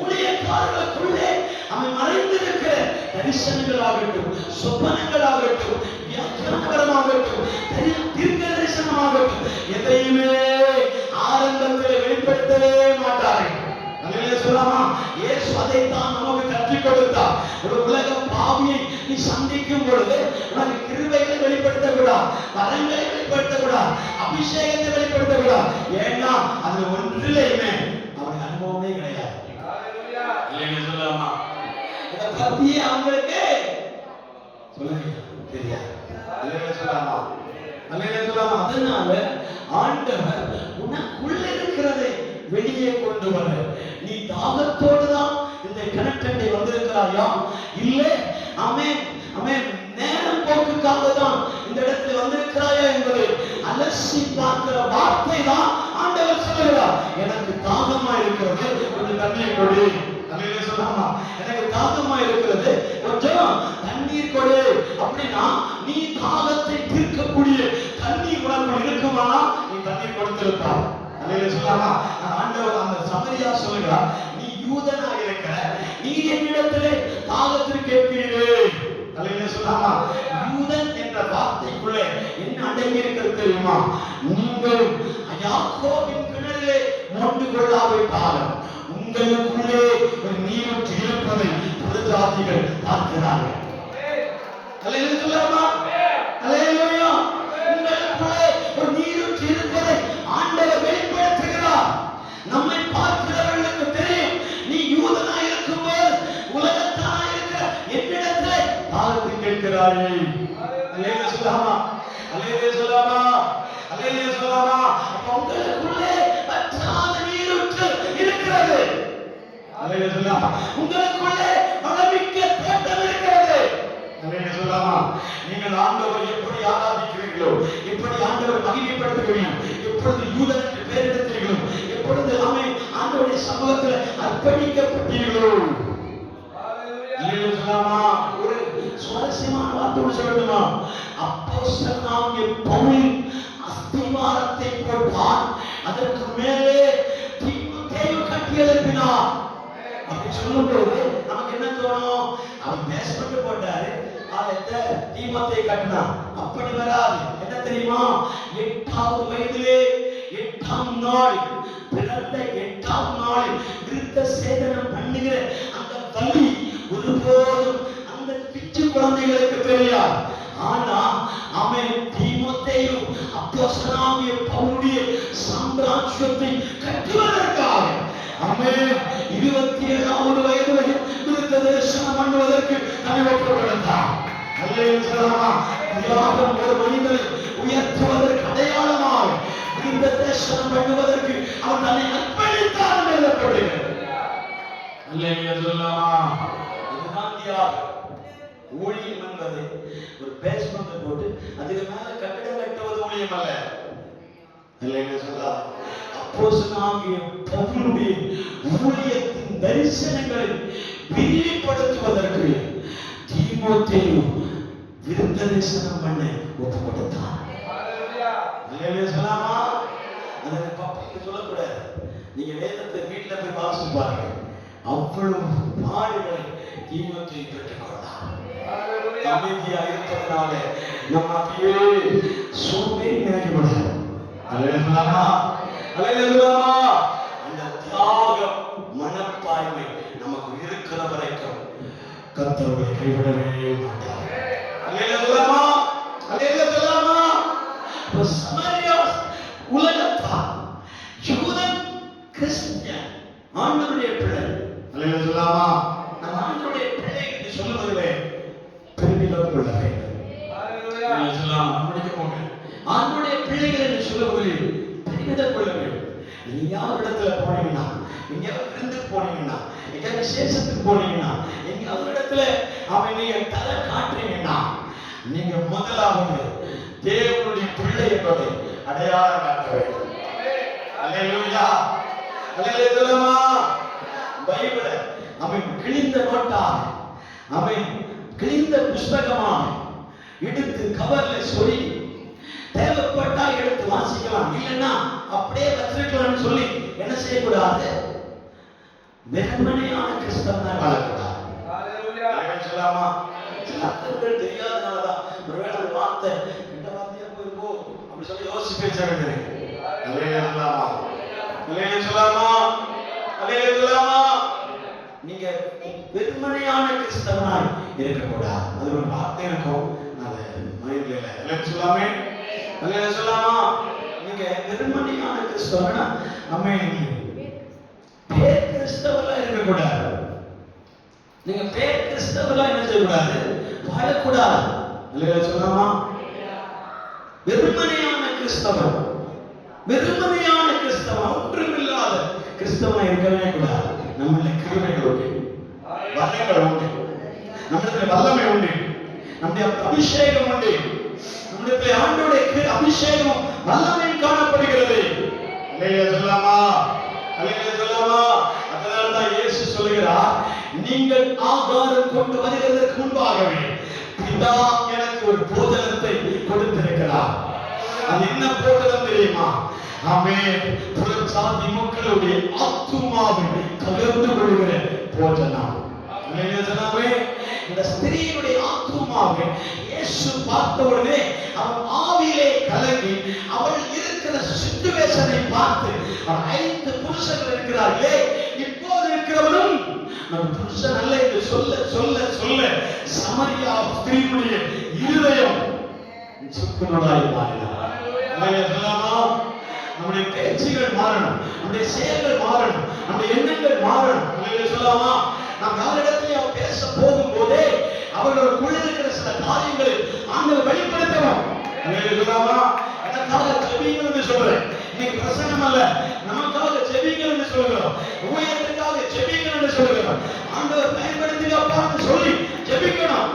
ஊழியக்காரர்களுக்குள்ளே அவன் மறைந்திருக்கிற தரிசனங்களாகட்டும், சொப்பனங்களாகட்டும், வியாக்கியானகரமாகட்டும், தீர்க்க தரிசனமாகட்டும், எதையுமே ஆரம்பத்தில் வெளிப்படுத்தவே மாட்டார்கள். சொல்லாமா? இயேசு அதைத்தான் நமக்கு கற்றுக் கொடுத்தார். ஒரு உலக பாவியை நீ சந்திக்கும் பொழுது உனக்கு கிருபைகளை வெளிப்படுத்தக்கூடாது, வரங்களை வெளிப்படுத்தக்கூடாது, அபிஷேகத்தை வெளிப்படுத்தக்கூடாது. ஏன்னா அது ஒன்றிலையுமே அவனுக்கு அனுபவமே கிடையாது. சொல்லாமா? இதை பத்தியே அவங்களுக்கு சொல்லுங்க தெரியாது. சொல்லாமா? சொல்லாமா? அதனால ஆண்டவர் உனக்குள்ள இருக்கிறதை வெளியே கொண்டு வர நீ தாகத்தோடு தான் இந்த கிணற்றண்டை வந்திருக்கிறாயா? இல்லை, ஆமென் ஆமென், நேரம் போக்குக்காக தான் இந்த இடத்துல வந்திருக்கிறாயா என்பதை அலசி பார்க்கிற வார்த்தை தான் ஆண்டவர் சொல்லுகிறார். எனக்கு தாகமா இருக்கிறது, கொஞ்சம் தண்ணீர் கொடு. சொல்லாமா? எனக்கு தாகமா இருக்கிறது, கொஞ்சம் தண்ணீர் கொடு. அப்படின்னா நீ தாகத்தை தீர்க்கக்கூடிய தண்ணீர் உனக்குள் இருக்குமானா நீ தண்ணீர் கொடுத்திருப்பார். சொல்லாமா? ஆண்டவர் அந்த சமரியா சொல்கிறார், நீ யூதனா இருக்கிற, நீ என்னிடத்திலே தாகத்திற்கு கேட்கிறீரே. சொல்லாமா? யூதன் என்ற வார்த்தைக்குள்ளே என்ன அடங்கி இருக்கிறது தெரியுமா? நீங்கள் யாக்கோபின் கிணறிலே மொண்டு கொள்ளாவிட்டாலும் உங்களுக்குள்ளே ஒரு நீரூற்று இருப்பதை புறஜாதிகள் பார்க்கிறார்கள். அல்லேலூயா சொல்லலாமா? அல்லேலூயா. உங்களுக்குள்ளே ஒரு நீரூற்று இருப்பதை ஆண்டவர் வெளிப்படுத்துகிறார். நம்மை பார்க்கிறவர்களுக்கு தெரியும், நீ யூதனாய் இருக்கும்போது உலகத்தானாய் இருக்கிற என்னிடத்திலே தாழ்த்தி கேட்கிறாயே. அல்லேலூயா சொல்லலாமா? அல்லேலூயா சொல்லலாமா? அல்லேலூயா சொல்லலாமா? அப்ப உங்களுக்குள்ளே வற்றாத நீரூற்று இருக்கிறது. அல்லேலூயா சொல்லலாமா? உங்களுக்குள்ளே வளமிக்க தோட்டம் இருக்கிறது. அல்லேலூயா சொல்லலாமா? நீங்கள் ஆண்டவரை எப்படி ஆராதிக்கிறீர்களோ, எப்படி ஆண்டவரை மகிமைப்படுத்துகிறீர்களோ, எப்பொழுது யூதன் என்று பெயரிடுகிறீர்களோ, எப்பொழுது ஆண்டவருடைய சமூகத்தில் அர்ப்பணிக்கப்பட்டீர்களோ. அல்லேலூயா சொல்லலாமா? ஒரு சுவாரஸ்யமான வார்த்தையோடு சொல்லட்டுமா? அப்போஸ்தலனாகிய பவுல் அஸ்திவாரத்தை போட்டான், அதற்கு மேலே தீமோத்தேயு கட்டி எழுப்பினார். அப்படி சொல்லும்போது நமக்கு என்ன தோணும்? அவன் பேஸ்மெண்ட் போட்டாரு, ஆலயத்தை தீமோத்தேயு கட்டினான். அப்படி வராது. என்ன தெரியுமா? 8வது வயதிலே 8ஆம் நாள், பிறந்த 8ஆம் நாளில் விருத்த சேதனம் பண்ணுகிற அந்த வலி ஒருபோதும் அந்த பிச்சு குழந்தைகளுக்கு தெரியாது. ஆனா அவன் தீமோத்தேயு அப்போஸ்தலனாகிய பவுலுடைய சாம்ராஜ்யத்தை கட்டுவதற்காக அவன் 27வது வயதில் விருத்த சேதனம் பண்ணுவதற்கு அனுமதிக்கப்பட்டான். அல்லேலூயா சொல்லலாமா? தியாகம் ஒரு மனிதனை உயர்த்துவதற்கு அடையாளமாக விருத்த சேதனம் பண்ணுவதற்கு அவன் தன்னை அர்ப்பணித்தான் என்று எழுதப்படுகிறது. அல்லேலூயா சொல்லலாமா? இதுதான் தியாகம். ஊழியம் என்பது ஒரு பேஸ்மெண்ட் போட்டு அதுக்கு மேல கட்டிடம் கட்டுவது ஊழியம் அல்ல. அல்லேலூயா சொல்லலாம். அப்போஸ்தலனாகிய பவுலுடைய ஊழியத்தின் தரிசனங்களை விரிவுபடுத்துவதற்கு தீமோத்தேயு விருத்த சேதனம் பண்ண ஒப்பு கொடுத்தார். அல்லேலூயா சொல்லலாமா? அதை பப்ளிக் சொல்லக்கூடாது. நீங்க வேதத்தை வீட்டுல போய் வாசிச்சு பாருங்க. அவ்வளவு பாடுகளை தீமோத்தேயு பெற்றுக்கொண்டார். அமைதியா இருப்பதனால நம்ம அப்படியே சோம்பேறி நினைக்கப்படாது. அல்லேலூயா சொல்லலாமா? அல்லேலூயா சொல்லலாமா? அந்த தியாகம் மனப்பான்மை நமக்கு இருக்கிற வரைக்கும் கர்த்தரை கைவிடவே மாட்டார். அல்லேலூயா சொல்லலாமா? அல்லேலூயா சொல்லலாமா? சமாரியா உலகத்தார், யூதன், கிறிஸ்டியன், ஆண்டவருடைய பிள்ளை. அல்லேலூயா சொல்லலாமா? நம்ம ஆண்டவருடைய பிள்ளை என்று சொல்லுவதிலே பெருமிதம் கொள்ள வேண்டும். அல்லேலூயா சொல்லலாமா? முடிக்க போங்க. ஆண்டவருடைய பிள்ளைகள் என்று சொல்லுவதில் பெருமிதம் கொள்ள வேண்டும். நீங்க யாரிடத்துல போனீங்கன்னா, நீங்க விருந்துக்கு போனீங்கன்னா, எங்க விசேஷத்துக்கு போனீங்கன்னா, நீங்க அவரிடத்துல அவன் நீங்க தலை காட்டுறீங்கன்னா, நீங்க முதலாவது தேவனுடைய பிள்ளை என்பதை அடையாளம் காட்ட வேண்டும். அல்லேலூயா. அல்லேலூயா சொல்லலாமா? பைபிள அவன் கிழிந்த நோட்டா, அவன் கிழிந்த புஸ்தகமா எடுத்து கவர்ல சொல்லி தேவைப்பட்டா எடுத்து வாசிக்கலாம், இல்லைன்னா அப்படியே வச்சிருக்கலாம்னு சொல்லி என்ன செய்யக்கூடாது? வெறுமனையான கிறிஸ்தவம் தான் வாழக்கூடாது. சொல்லலாமா? சில அர்த்தங்கள் தெரியாதனாலதான் ஒருவேளை ஒரு வார்த்தை இந்த வார்த்தையா போயிருக்கோ அப்படி சொல்லி யோசிச்சு பேசுறாங்க. அல்லேலூயா சொல்லலாமா? அல்லேலூயா சொல்லலாமா? அல்லேலூயா சொல்லலாமா? நீங்க வெறுமனையான கிறிஸ்தவனாய் இருக்கக்கூடாது. அது ஒரு வார்த்தை இருக்கும், அது மைண்ட்ல இல்ல. அல்லேலூயா சொல்லாமே? அல்லேலூயா சொல்லாமா? நீங்க வெறுமனையான கிறிஸ்தவனா நம்ம பேர் கிறிஸ்தவனா இருக்கக்கூடாது. நீங்க பேர் கிறிஸ்தவனா என்ன செய்யக்கூடாது? வாழக்கூடாது. அல்லேலூயா சொல்லாமா? வெறுமனையான கிறிஸ்தவன், வெறுமனையான கிறிஸ்தவன், ஒன்றுமில்லாத கிறிஸ்தவனா இருக்கவே கூடாது. நம்மள கிருபைகள் உண்டு, வரங்கள் உண்டு, நம்மிடத்துல வல்லமை உண்டு, நம்முடைய அபிஷேகம் உண்டு, நம்மிடத்துல ஆண்டவருடைய அபிஷேகம் வல்லமை காணப்படுகிறது. அல்லேலூயா சொல்லலாமா? அல்லேலூயா சொல்லலாமா? அதனால்தான் இயேசு சொல்கிறார், நீங்கள் ஆகாரம் கொண்டு வருவதற்கு முன்பாகவே பிதா எனக்கு ஒரு போஜனத்தை கொடுத்திருக்கிறார். அது என்ன போஜனம் தெரியுமா? ஆமென். புறச்சாதி மக்களுடைய ஆத்துமாவை கலந்து கொள்கிற போஜனம். அல்லேலூயா சொல்லாமே? இந்த ஸ்திரீயுடைய ஆத்துமாவை இயேசு பார்த்த உடனே அவன் ஆவியிலே கலங்கி அவள் இருக்கிற இருக்கிற சிச்சுவேஷனை பார்த்து 5 புருஷர்கள் இருக்கிறார்களே, இப்போது இருக்கிறவனும் நம்ம புருஷன் அல்ல என்று சொல்ல சொல்ல சொல்ல சமரியா ஸ்திரீயுடைய இருதயம் சுக்குநூறாய் மாறினார். சொல்லலாமா? நம்முடைய பேச்சுகள் மாறணும், நம்முடைய செயல்கள் மாறணும், நம்முடைய எண்ணங்கள் மாறணும். சொல்லலாமா? நாம் யாரிடத்திலேயே பேச போகும் போதே அவர்களுக்குள்ள இருக்கிற சில காரியங்களை ஆண்டவர் வெளிப்படுத்தணும். சொல்லலாமா? எனக்காக ஜெபிங்கள் என்று சொல்றேன். இன்னைக்கு பிரசங்கம் அல்ல, நமக்காக ஜெபிங்கள் என்று சொல்கிறோம், ஊழியத்துக்காக ஜெபிங்கள் என்று சொல்கிறோம். ஆண்டவர் பயன்படுத்திப்பான்னு சொல்லி ஜெபிக்கணும்.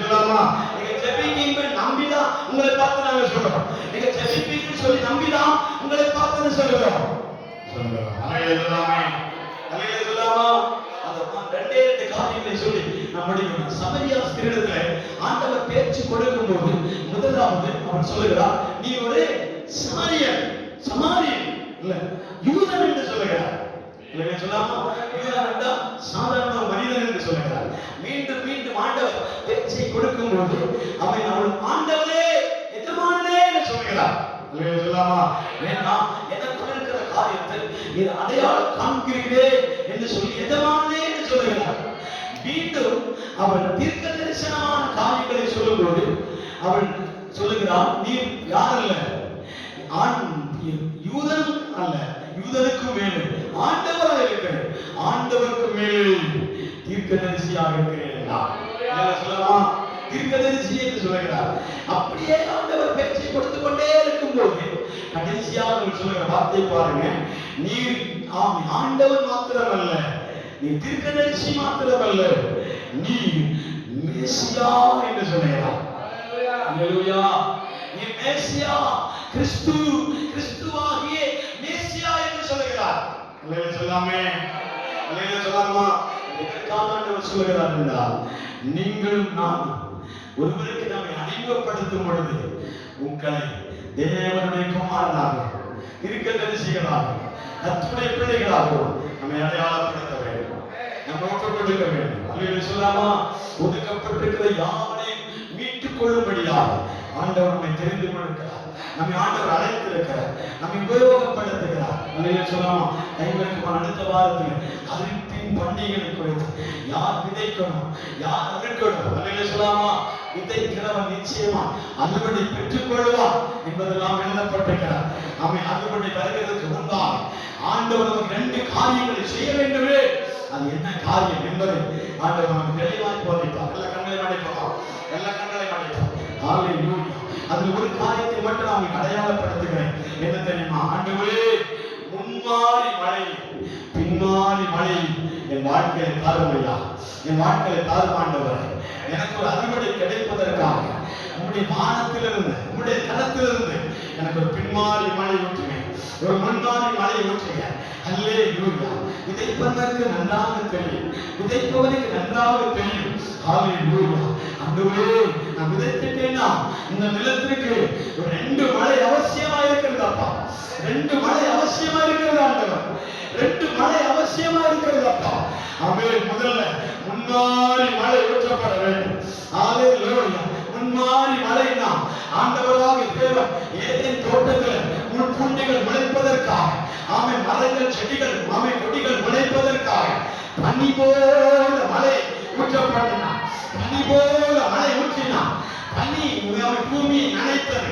சொல்லலாமா? நீங்க ஜெபிப்பீங்க நம்பிதான் உங்களை பார்த்து நாங்க சொல்றோம். நீங்க ஜெபிப்பீங்கன்னு சொல்லி நம்பிதான் உங்களை பார்த்து சொல்கிறோம். சொல்லலாமா? ரெண்டே 2 காரியங்களை சொல்லி நம்முடைய சமரியா ஸ்திரீயிடத்துல ஆண்டவர் பேச்சு கொடுக்கும் போது முதலாவது அவன் சொல்லுகிறார், நீ ஒரு சமாரியன், சமாரியன் இல்ல யூதன் என்று சொல்லுகிறார். இல்லையா சொல்லாமா? யூதன் என்றால் சாதாரண மனிதன் என்று சொல்லுகிறார். மீண்டும் மீண்டும் ஆண்டவர் பேச்சை கொடுக்கும் போது அவன் அவள் ஆண்டவரே எஜமானனே என்று சொல்லுகிறார். இல்லையா சொல்லாமா? ஏன்னா எனக்குள்ள இருக்கிற காரியத்தை இது அடையாளம் காண்கிறீர்களே என்று சொல்லி எஜமானனே என்று சொல்லுகிறார். மீண்டும் அவள் தீர்க்க தரிசனமான காரியங்களை சொல்லும்போது அவள் சொல்லுகிறான், நீ யார் அல்ல, யூதன் அல்ல, யூதனுக்கு மேலே ஆண்டவராக இருக்கிறேன், ஆண்டவருக்கு மேலே தீர்க்கதரிசியாக இருக்கிறேன். சொல்லலாமா? தீர்க்கதரிசி என்று சொல்லுகிறார். அப்படியே ஆண்டவர் பேச்சை கொடுத்து கொண்டே இருக்கும் போது கடைசியாக சொல்லுகிற வார்த்தை பாருங்க, நீ ஆண்டவர் மாத்திரமல்ல, நீ தீர்க்கதரிசி மாத்திரமல்ல, நீ மேசியா என்று சொல்லுகிறார். அல்லேலூயா! நீ மேசியா, கிறிஸ்து, கிறிஸ்துவாகிய மேசியா என்று சொல்லுகிறார். அல்லேலூயா சொல்லாமே, அல்லேலூயா சொல்லாமா? எதற்காக ஆண்டவர் சொல்லுகிறார் என்றால், நீங்களும் நானும் ஒருவருக்கு நம்மை அறிமுகப்படுத்தும் பொழுது உங்களை தேவனுடைய குமாரனாக, தீர்க்கதரிசிகளாக, கர்த்தருடைய பிள்ளைகளாக நம்மை அடையாளப்படுத்த வேண்டும், நம்ம ஒப்புக்கொடுக்க வேண்டும். அல்லேலூயா சொல்லாமா? ஒதுக்கப்பட்டிருக்கிற யாவரையும் மீட்டுக் கொள்ளும்படியாக ஆண்டவர் நம்மை தெரிந்து கொள்கிறார், நம்மை ஆண்டவர் அழைத்திருக்கிறார், நம்மை உபயோகப்படுத்துகிறார். அல்லேலூயா சொல்லாமா? கைகளுக்கு அடுத்த வாரத்தில் அறுப்பின் பண்டிகைகளை குறித்து யார் விதைக்கணும், யார் அறுக்கணும். அல்லேலூயா சொல்லாமா? விதைக்கிறவன் நிச்சயமா அறுவடை பெற்றுக் கொள்வான் என்பதெல்லாம் எழுதப்பட்டிருக்கிறார். அவன் அறுவடை வருகிறதுக்கு முன்பாக ஆண்டவர் நமக்கு 2 காரியங்களை செய்ய வேண்டுமே. அது என்ன காரியம் என்பதை ஆண்டவர் நமக்கு தெளிவாய் போதிப்பார். எல்லா கண்களையும் அடைப்போம், எல்லா கண்களையும் அடைப்போம். ஹalleluya! அதில் ஒரு காரியத்தை மட்டும் நான் உங்களுக்கு அடையாளப்படுத்துகிறேன். என்ன தெரியுமா? ஆண்டவரே, முன்மாறி மழை பின்மாறி மழை என் வாழ்க்கையை தாருமையா, என் வாழ்க்கையை தாரும் ஆண்டவர். எனக்கு ஒரு அறுவடை கிடைப்பதற்காக உம்முடைய வானத்திலிருந்து, உம்முடைய தளத்திலிருந்து எனக்கு ஒரு பின்மாறி மழை ஊற்றுங்க, ஒரு முன்மாறி மழை ஊற்றுங்க. அல்லேலூயா! விதைப்பவனுக்கு நன்றாக தெரியும், விதைப்பவனுக்கு நன்றாக தெரியும். ஹalleluya! ஆண்டவரே, நான் விதைத்துட்டேன்னா இந்த நிலத்திற்கு ஒரு 2 மழை அவசியமா இருக்கிறது அப்பா, 2 மழை அவசியமா இருக்கிறது ஆண்டவர், 2 மழை அவசியமா இருக்கிறது அப்பா. ஆமென். முதல்ல முன்மாறி மழை ஊற்றப்பட வேண்டும். ஹalleluya! முன்மாறி மழைனா ஆண்டவராக தேவன் ஏதேன் தோட்டத்தில் முட்பூண்டிகள் முளைப்பதற்காக, ஆமென், மரங்கள் செடிகள், ஆமென், கொடிகள் முளைப்பதற்காக பனி போல மழை ஊற்றப்படணும். பனி போல மழை ஊற்றினான். பனி பூமியை நனைத்தது.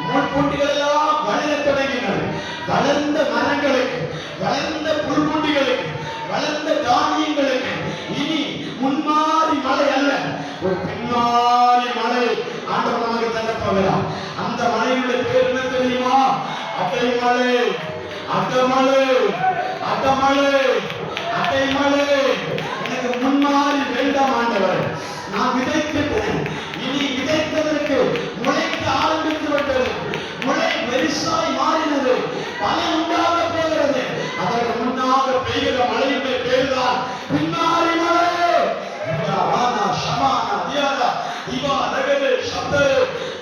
முட்பூண்டிகள் எல்லாம் வளர தொடங்கினது. வளர்ந்த மரங்களுக்கு, வளர்ந்த புல்பூண்டிகளுக்கு, வளர்ந்த தானியங்களுக்கு இனி முன்மாறி மழை அல்ல, ஒரு பின்மாறி மழை ஆண்டவர் நமக்கு தரப்போகிறார். அந்த மழையுடைய பேர் என்ன தெரியுமா? அடைமழை, அடமழை, அடமழை, அடைமழை. எனக்கு முன்மாறி வேண்டாம் ஆண்டவர், நான் விதைத்துட்டேன், இனி விதைத்ததற்கு முளைக்க ஆரம்பித்து விட்டது, முளை பெருசாய் மாறினது, பலன் உண்டாக போகிறது. அதற்கு முன்னாக பெய்கிற மழையுடைய பேர்தான் பின்மாறி மழை.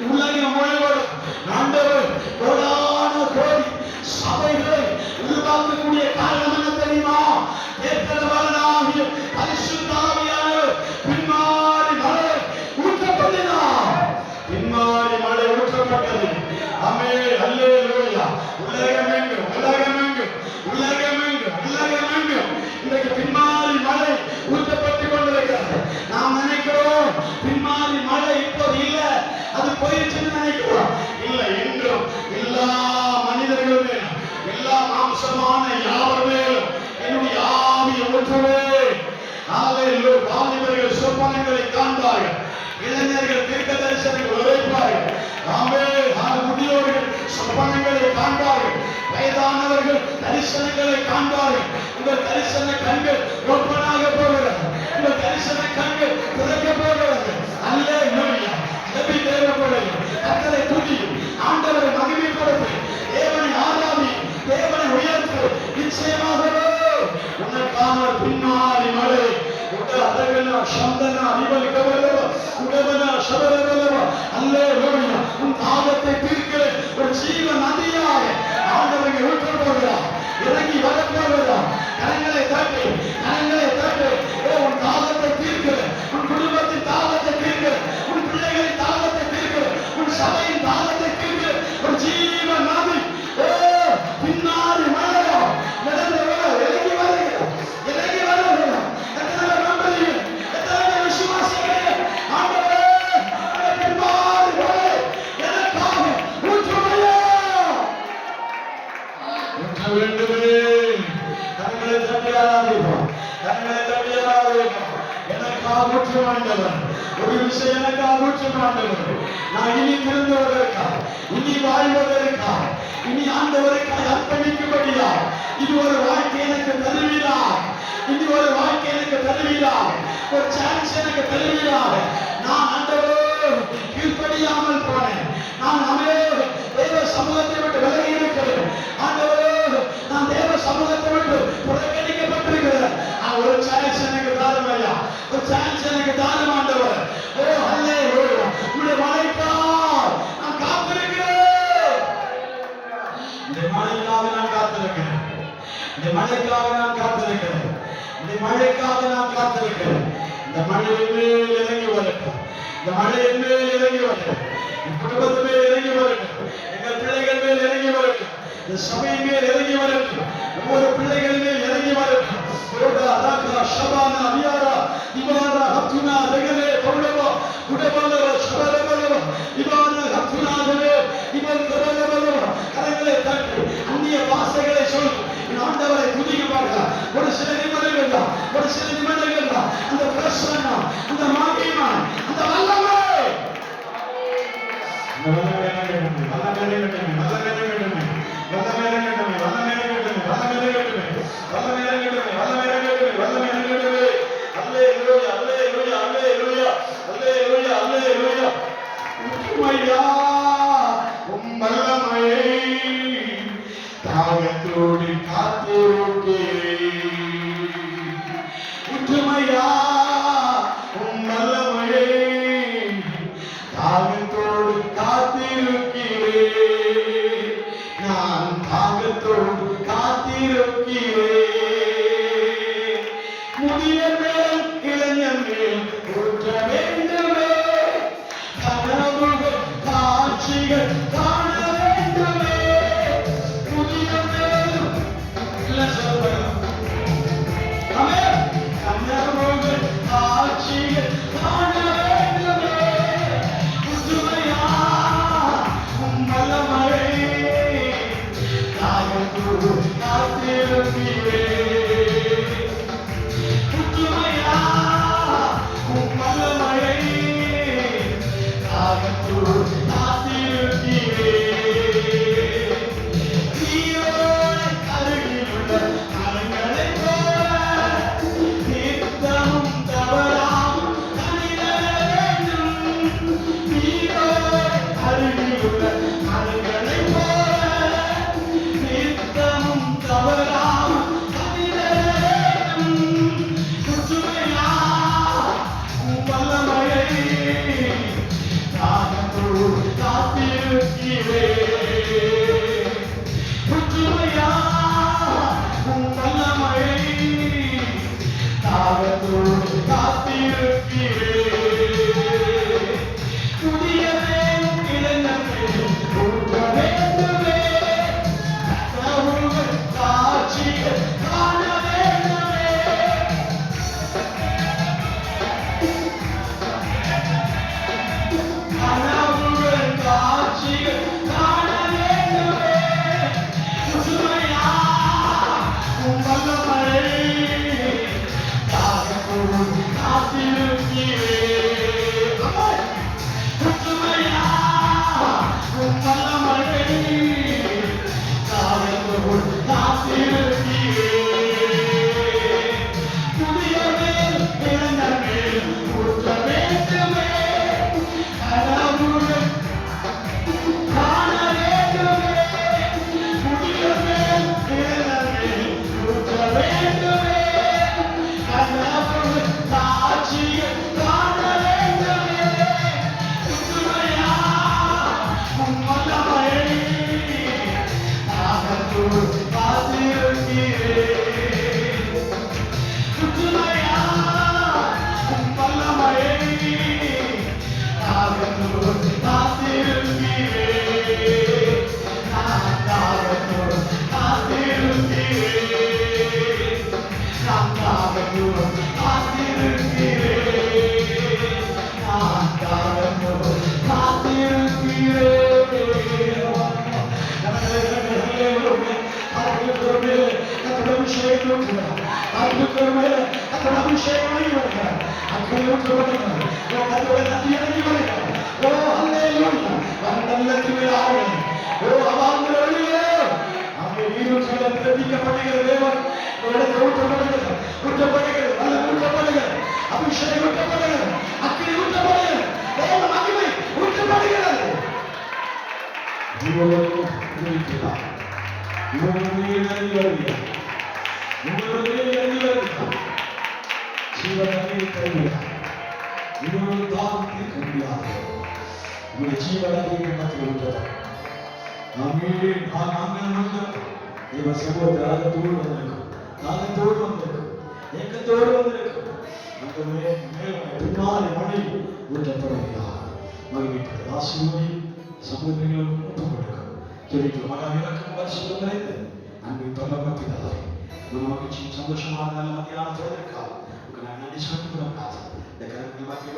உலகம் முழுவதும் ஆண்டவர் கோடான கோடி சபைகளை உருவாக்கக்கூடிய காரணம் என்ன தெரியுமா? ஏற்றவனாகிய பரிசுத்த ஆவியானவர் பின்மாறி மழை ஊற்றப்பட்டது. பின்மாறி மழை ஊற்றப்பட்டது. ஆமென். அல்லேலூயா! உலகமெங்கும் உலகமெங்கும் உலகமெங்கும் உலகமெங்கும் இன்றைக்கு பின்மாறி மழை ஊற்றப்பட்டு கொண்டிருக்கிறது. நாம் நினைக்கிறோம் பின்மாறி மழை இப்போது இல்ல, அது போயிடுச்சுன்னு நினைக்கிறோம். இல்லை, என்றும் எல்லா மனிதர்கள் மேலும் எல்லா மாம்சமான யாவர் மேலும் என்னுடைய ஆவியை ஊற்றுவேன். வாலிபர்கள் சொப்பனங்களை காண்பார்கள், இளைஞர்கள் தீர்க்க தரிசனங்கள் உரைப்பார்கள். முதியோர்கள் சொப்பனங்களை காண்பார்கள், வயதானவர்கள் தரிசனங்களை காண்பார்கள். உங்கள் தரிசன கண்கள் ஓப்பனாக போகிறது, உங்கள் தரிசன கண்கள் திறக்க போகிறது. அல்லேலூயா. நபி தேவனுடைய கர்த்தரை துதியும், ஆண்டவரை மகிமைப்படுத்து, தேவனை ஆராதி, தேவனை உயர்த்து. நிச்சயமாகவே உனக்கான பின்னாடி மழை உடகன சந்தன அடிவல் கவலவ உடவன சபரவலவ. அல்லேலூயா. உன் தாகத்தை தீர்க்கிற ஒரு ஜீவ நதியாக ஆண்டவரை ஊற்ற போகிறார், இறங்கி வர போகிறார். கரங்களை தட்டி, கரங்களை தட்டி. உன் தாகத்தை தீர்க்கிற, உன் குடும்பத்தின் தாகத்தை தீர்க்கிற, உன் பிள்ளைகளின் தாகத்தை தீர்க்கிற, உன் சபையின் தாகத்தை தீர்க்கிற ஒரு ஜீவ நதி பின்னாடி மழையோ நடந்து இறங்கி வருகிறார், இறங்கி வருகிறார். எத்தனை நம்புறீங்க? எத்தனை விசுவாசிக்கிறீங்க? ஆண்டவரே, பின்னாடி மழை எனக்காக ஊற்றுமையா ஊற்ற வேண்டுமே. கரங்களை தட்டி ஆராதிப்போம், கரங்களை தட்டி ஆராதிப்போம். எனக்காக ஊற்ற வேண்டவர், ஒரு விஷயம் எனக்காக ஊற்ற வேண்டவர். நான் இனி திருந்துவதற்கா, இனி வாழ்வதற்கா, இனி ஆண்டவருக்காக அர்ப்பணிக்கும்படியா இது ஒரு வாழ்க்கை எனக்கு தருவீரா, இது ஒரு வாழ்க்கை எனக்கு தருவீரா, ஒரு சான்ஸ் எனக்கு தருவீரா. நான் ஆண்டவரே கீழ்ப்படியாமல் போனேன், நான் தேவ சமூகத்தை விட்டு விலகி இருக்கிறேன். ஆண்டவரே, நான் தேவ சமூகத்தை விட்டு புறக்கணிக்கப்பட்டிருக்கிறேன். ஒரு சான்ஸ் எனக்கு தாரும் ஐயா, ஒரு சான்ஸ் எனக்கு தாரும் ஆண்டவர். ஓ அல்லேலூயா. உங்களுடைய மழைக்காக நான் காத்திருக்கிறேன், இந்த மழைக்காக நான் காத்திருக்கிறேன், இந்த மழைக்காக நான் காத்திருக்கிறேன், இந்த மழைக்காக நான் காத்திருக்கிறேன். இந்த மழையின் மேல் இறங்கி வரட்டும், இந்த மழையின் மேல் இறங்கி வரட்டும், என் குடும்பத்து மேல் இறங்கி வரட்டும், எங்கள் பிள்ளைகள் மேல் இறங்கி வரட்டும், இந்த சபையின் மேல் இறங்கி வரட்டும், ஒவ்வொரு பிள்ளைகள் மேல் இறங்கி வரட்டும். ஷபானா வியாரா இவாரா ஹத்துனா ரெகலே பவுலவா குடபலவ ஷபலவலவ இவாரா ஹத்துனா ரெகலே இவன் கரலவலவ. கரங்களை தட்டி அந்நிய பாஷைகளை சொல்லி என் ஆண்டவரை துதிக்குவாங்க. ஒரு சில நிமிடங்கள் தான், ஒரு சில நிமிடங்கள் தான். அந்த பிரசன்னம், அந்த மகிமை, அந்த வல்லமை தாகத்தோடு காத்திருக்கிறேன். உற்றுமையா உம் வல்லமையை தாகத்தோடு காத்திருக்கிறேன். நான் தாகத்தோடு காத்திருக்கிறேன். முதிய மேல் இளைஞர் மேல் ஊற்ற வேண்டுமே, கனவுகள் காட்சிகள் காண வேண்டுமே. முதிய மேல் கனவுகள் காட்சிகள் காண வேண்டுமே. புதுமையா உம் வல்லமையை தாகத்தோடு காத்திருக்கிறேன். புதுமையா உம் வல்லமையை தாகத்தோடு காத்திருக்கிறேன். கனவுகள் காட்சிகள் காண வேண்டுமே புதுமையா உம் வல்லமையை தாகத்தோடு காத்திருக்கிறேன். புதுமையா உம் வல்லமையை தாகத்தோடு காத்திருக்கிறேன். புதிய மேல் பிறந்த மேல் ஊற்ற வேண்டுமே கனவுகள் காண வேண்டுமே புதிய மேல் பிறந்த மேல் ஊற்ற வேண்டுமே கனவுகள் காட்சிகள் காண வேண்டுமே புதுமையா உம் வல்லமையை தாகத்தோடு காத்திருக்கிறேன். புதுமையா உம் வல்லமையை தாகத்தோடு காத்திருக்கிறேன். நான் தாகத்தோடு காத்திருக்கிறேன். நான் தாகத்தோடு காத்திருக்கிறேன். நான் தாகத்தோடு சகோதரிகளும் ஒப்புக் கொடுக்கும். ஜெபிக்கிறோம். மகா இறக்கம் பரிசுத்தம் நிறைந்த அன்பின் பரலோக பிதாவே, உங்கள் மகிழ்ச்சியும் சந்தோஷமான நல்ல மத்தியான பொழுதுக்காக உங்களுக்கு நான் நன்றி செலுத்துகிறோம். இந்த கருத்து மத்திய